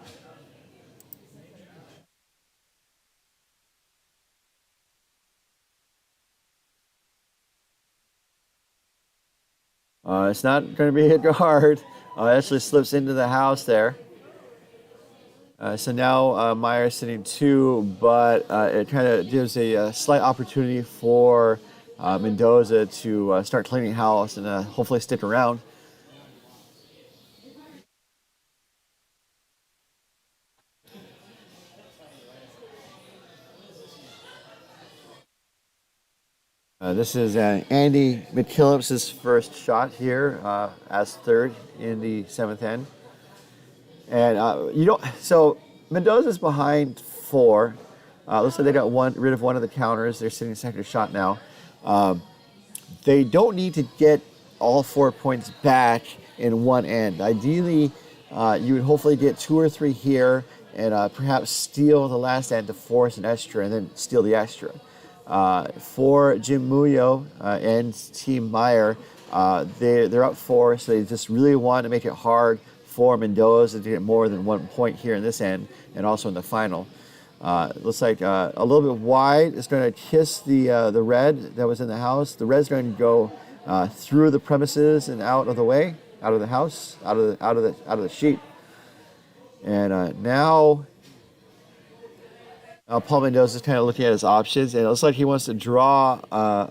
It's not going to be a guard. It actually slips into the house there. So now Meyer's sitting 2, but it kind of gives a slight opportunity for Mendoza to start cleaning house and hopefully stick around. This is Andy McKillip's first shot here as third in the 7th end. And so Mendoza's behind 4. Looks like they got rid of one of the counters. They're sitting second shot now. They don't need to get all 4 points back in one end. Ideally, you would hopefully get 2 or 3 here and perhaps steal the last end to force an extra and then steal the extra. For Jim Muyo and Team Meyer, they're up 4, so they just really want to make it hard for Mendoza to get more than 1 point here in this end and also in the final. Looks like a little bit wide. It's going to kiss the red that was in the house. The red's going to go through the premises and out of the way, out of the house, out of the sheet. And now Paul Mendoza is kind of looking at his options, and it looks like he wants to draw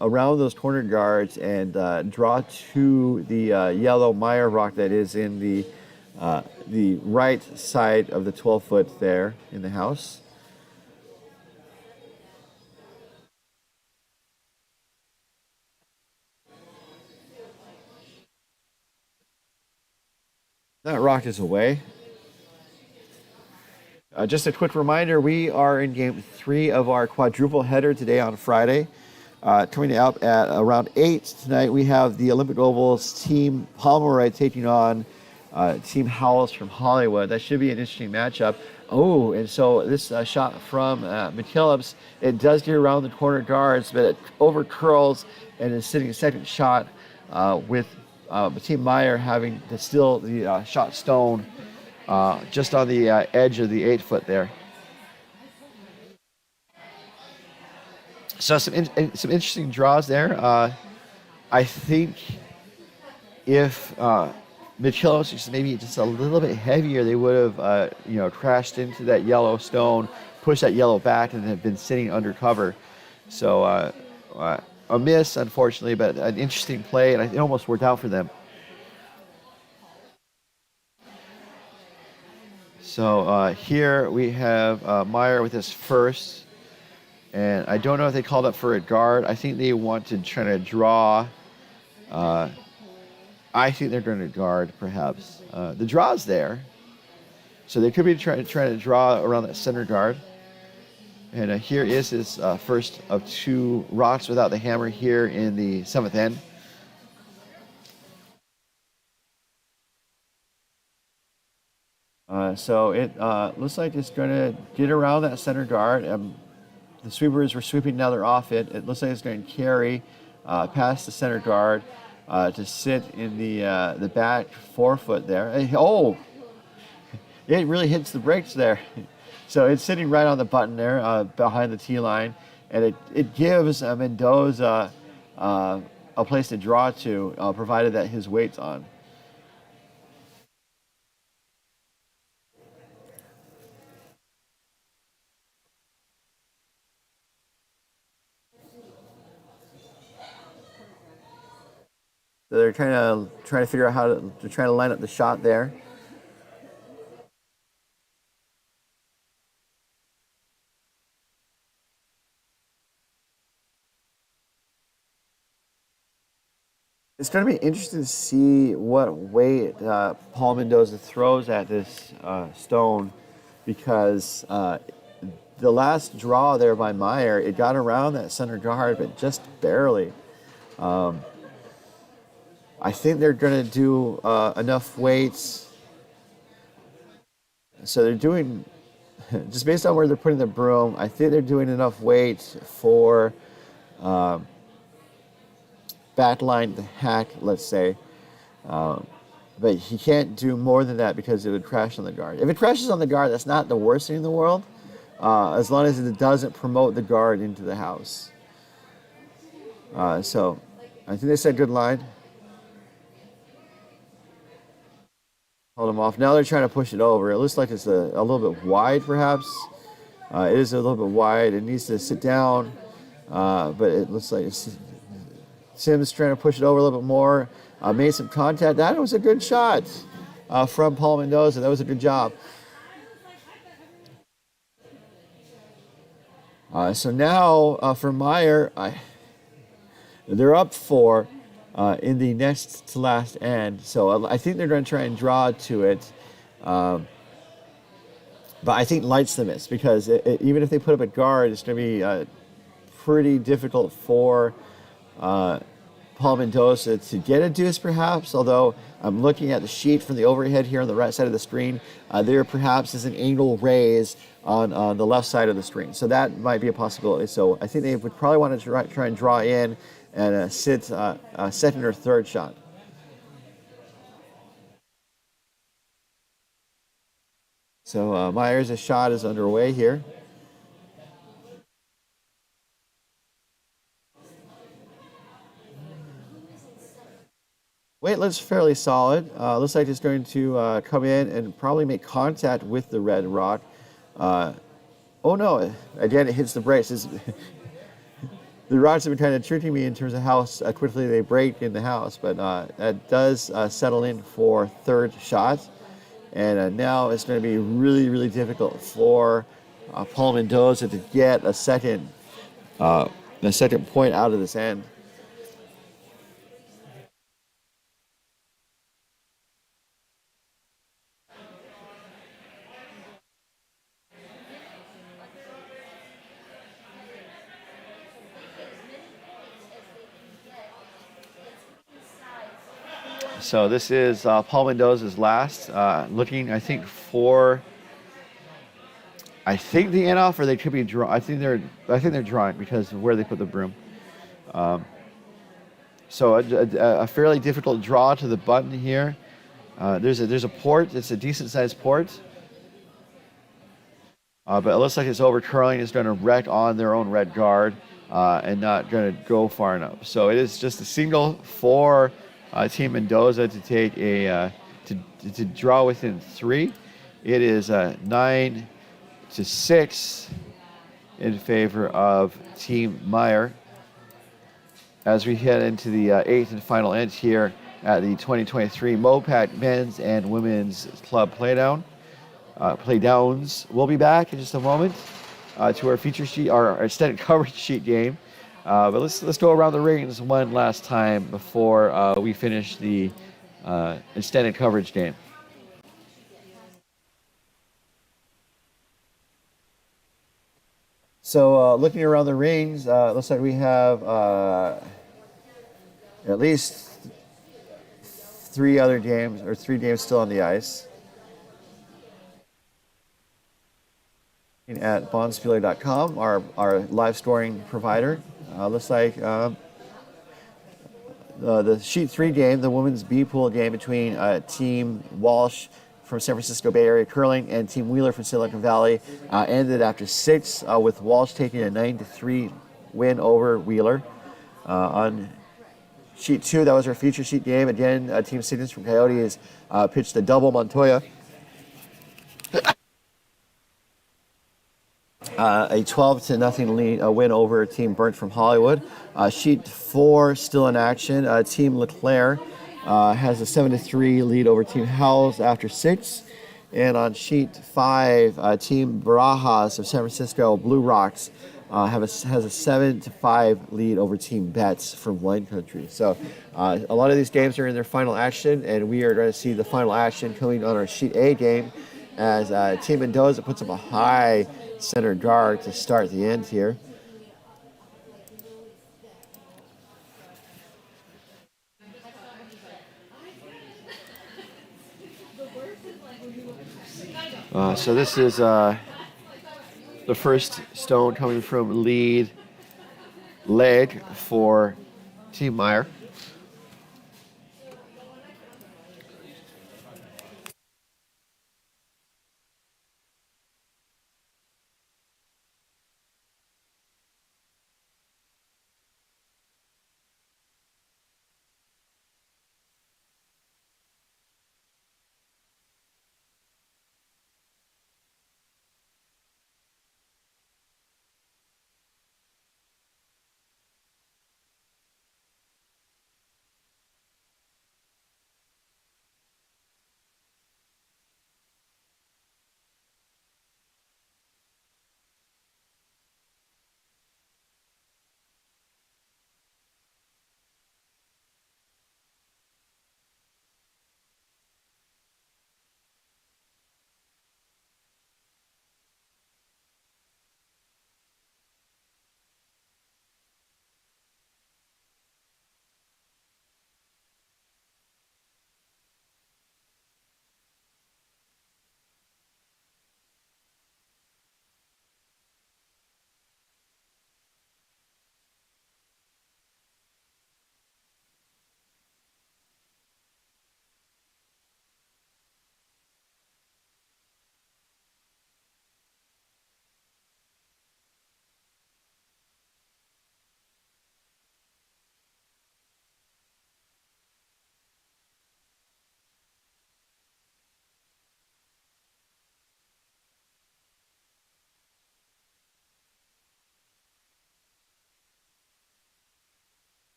around those corner guards and draw to the yellow Meyer rock that is in the right side of the 12-foot there in the house. That rock is away. Just a quick reminder, we are in game 3 of our quadruple header today on Friday. Coming up at around 8 tonight, we have the Olympic Ovals Team Pomeroy taking on Team Howells from Hollywood. That should be an interesting matchup. Oh, and so this shot from McKillip's, it does get around the corner guards, but it over curls and is sitting second shot with Team Meyer having to steal the shot stone just on the edge of the 8-foot there. So some interesting draws there. I think if McKillip's was maybe just a little bit heavier, they would have crashed into that yellow stone, pushed that yellow back, and have been sitting under cover. So a miss, unfortunately, but an interesting play, and it almost worked out for them. So here we have Meyer with his first, and I don't know if they called up for a guard. I think they want to try to draw. I think they're going to guard, perhaps. The draw's there, so they could be trying to draw around that center guard. And here is his first of 2 rocks without the hammer here in the 7th end. So it looks like it's going to get around that center guard. The sweepers were sweeping, now they're off it. It looks like it's going to carry past the center guard to sit in the back 4-foot there. Oh! it really hits the brakes there. So it's sitting right on the button there behind the T line, and it gives Mendoza a place to draw to, provided that his weight's on. So they're trying to figure out they're trying to line up the shot there. It's going to be interesting to see what weight Paul Mendoza throws at this stone, because the last draw there by Meyer, it got around that center guard, but just barely. I think they're going to do enough weights. So they're doing, just based on where they're putting the broom, I think they're doing enough weight for backline the hack, let's say. But he can't do more than that because it would crash on the guard. If it crashes on the guard, that's not the worst thing in the world, as long as it doesn't promote the guard into the house. So I think they said good line. Hold him off. Now they're trying to push it over. It looks like it's a little bit wide, perhaps. It is a little bit wide. It needs to sit down, but it looks like Sims trying to push it over a little bit more. Made some contact. That was a good shot from Paul Mendoza. That was a good job. So now for Meyer, they're up 4 in the next to last end. So I think they're going to try and draw to it. But I think light's the miss, because even if they put up a guard, it's going to be pretty difficult for Paul Mendoza to get a deuce, perhaps. Although I'm looking at the sheet from the overhead here on the right side of the screen, there perhaps is an angle raise on the left side of the screen. So that might be a possibility. So I think they would probably want to try and draw in and sit a second or third shot. So Meyer's shot is underway here. Weight looks fairly solid. Looks like it's going to come in and probably make contact with the red rock. Oh no, again it hits the brakes. The rocks have been kind of tricking me in terms of how quickly they break in the house, but that does settle in for third shot. And now it's going to be really, really difficult for Paul Mendoza to get a second point out of this end. So this is Paul Mendoza's last. Looking, I think, for the in off, or they could be draw. I think they're drawing because of where they put the broom. So a fairly difficult draw to the button here. There's a port. It's a decent sized port. But it looks like it's over curling. It's going to wreck on their own red guard and not going to go far enough. So it is just a single for Team Mendoza to take to draw within 3. It is 9-6 in favor of Team Meyer as we head into the 8th and final end here at the 2023 MoPac Men's and Women's Club Playdown. Playdowns. We'll be back in just a moment to our feature sheet, our extended coverage sheet game. But let's go around the rings one last time before we finish the extended coverage game. So looking around the rings, looks like we have at least 3 games still on the ice. At bondspealer.com, our live scoring provider. Looks like the Sheet 3 game, the women's B pool game between Team Walsh from San Francisco Bay Area Curling and Team Wheeler from Silicon Valley ended after 6 with Walsh taking a 9-3 win over Wheeler. On sheet 2, that was our feature sheet game. Again, Team Siggins from Coyotes pitched a double Montoya. A 12-0 lead win over Team Berndt from Hollywood. Sheet 4 still in action. Team Leclerc has a 7-3 lead over Team Howells after 6. And on sheet 5, Team Barajas of San Francisco Blue Rocks has a 7-5 lead over Team Betts from Wine Country. So a lot of these games are in their final action, and we are going to see the final action coming on our sheet A game as Team Mendoza puts up a high center guard to start the end here. So this is the first stone coming from lead leg for Team Meyer.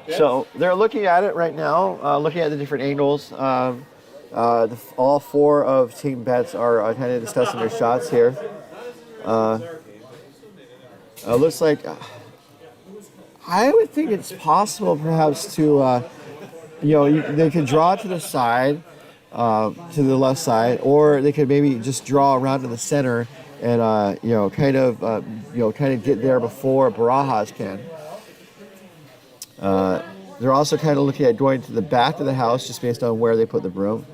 So they're looking at it right now, looking at the different angles. All four of Team Berndt are kind of discussing their shots here. Looks like I would think it's possible perhaps to, they could draw to the side, to the left side, or they could maybe just draw around to the center and, kind of get there before Barajas can. They're also kind of looking at going to the back of the house just based on where they put the broom.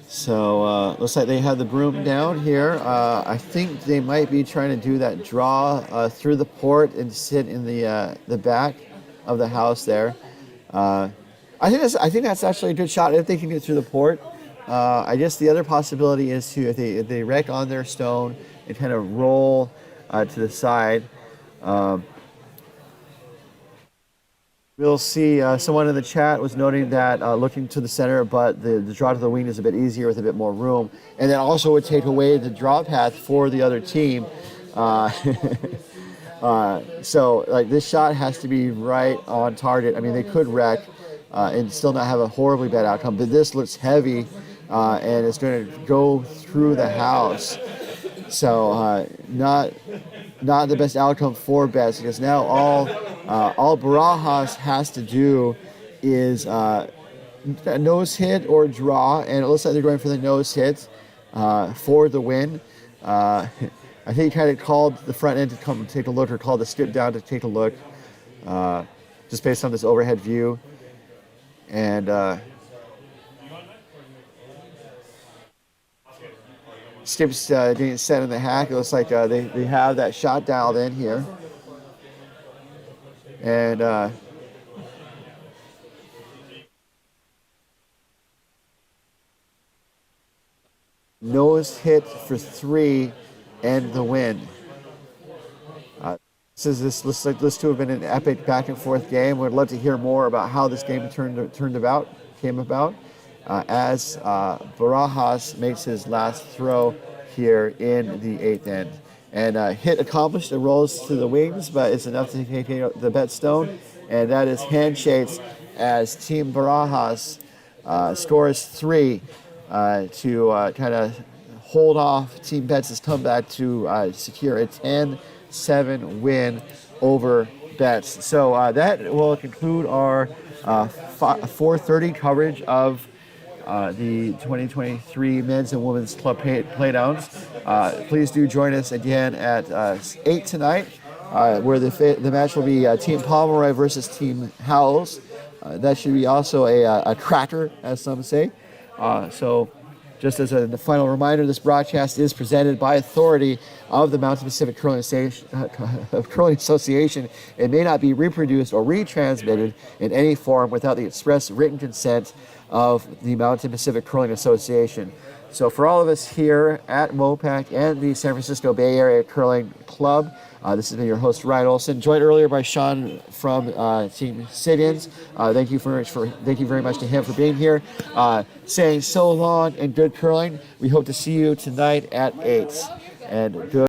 So looks like they have the broom down here. I think they might be trying to do that draw through the port and sit in the back of the house there. I think that's actually a good shot if they can get through the port. I guess the other possibility is to if they wreck on their stone and kind of roll to the side. We'll see. Someone in the chat was noting that looking to the center, but the draw to the wing is a bit easier with a bit more room, and then also would take away the draw path for the other team. So like this shot has to be right on target. I mean, they could wreck and still not have a horribly bad outcome, but this looks heavy and it's going to go through the house. So not the best outcome for Berndt, because now all Barajas has to do is nose hit or draw, and it looks like they're going for the nose hit for the win. I think he kind of called the front end to come and take a look, or called the skip down to take a look, just based on this overhead view. And skip's getting set in the hack. It looks like they have that shot dialed in here. And nose hit for 3 and the win. This looks like this to have been an epic back and forth game. We'd love to hear more about how this game came about as Barajas makes his last throw here in the 8th end. And hit accomplished. It rolls to the wings, but it's enough to take the bet stone. And that is handshakes as Team Barajas scores 3 to kind of hold off Team Bendt's comeback to secure a 10-7 win over Bendt's. So that will conclude our 4:30 coverage of the 2023 Men's and Women's Club Playdowns. Please do join us again at 8 tonight, where the match will be Team Pomeroy versus Team Howells. That should be also a cracker, as some say. So just as a final reminder, this broadcast is presented by authority of the Mountain Pacific Curling Association. It may not be reproduced or retransmitted in any form without the express written consent of the Mountain Pacific Curling Association. So for all of us here at MoPac and the San Francisco Bay Area Curling Club, this has been your host, Ryan Olson, joined earlier by Sean from Team Siggins. Thank you very much to him for being here. Saying so long and good curling. We hope to see you tonight at 8. And good.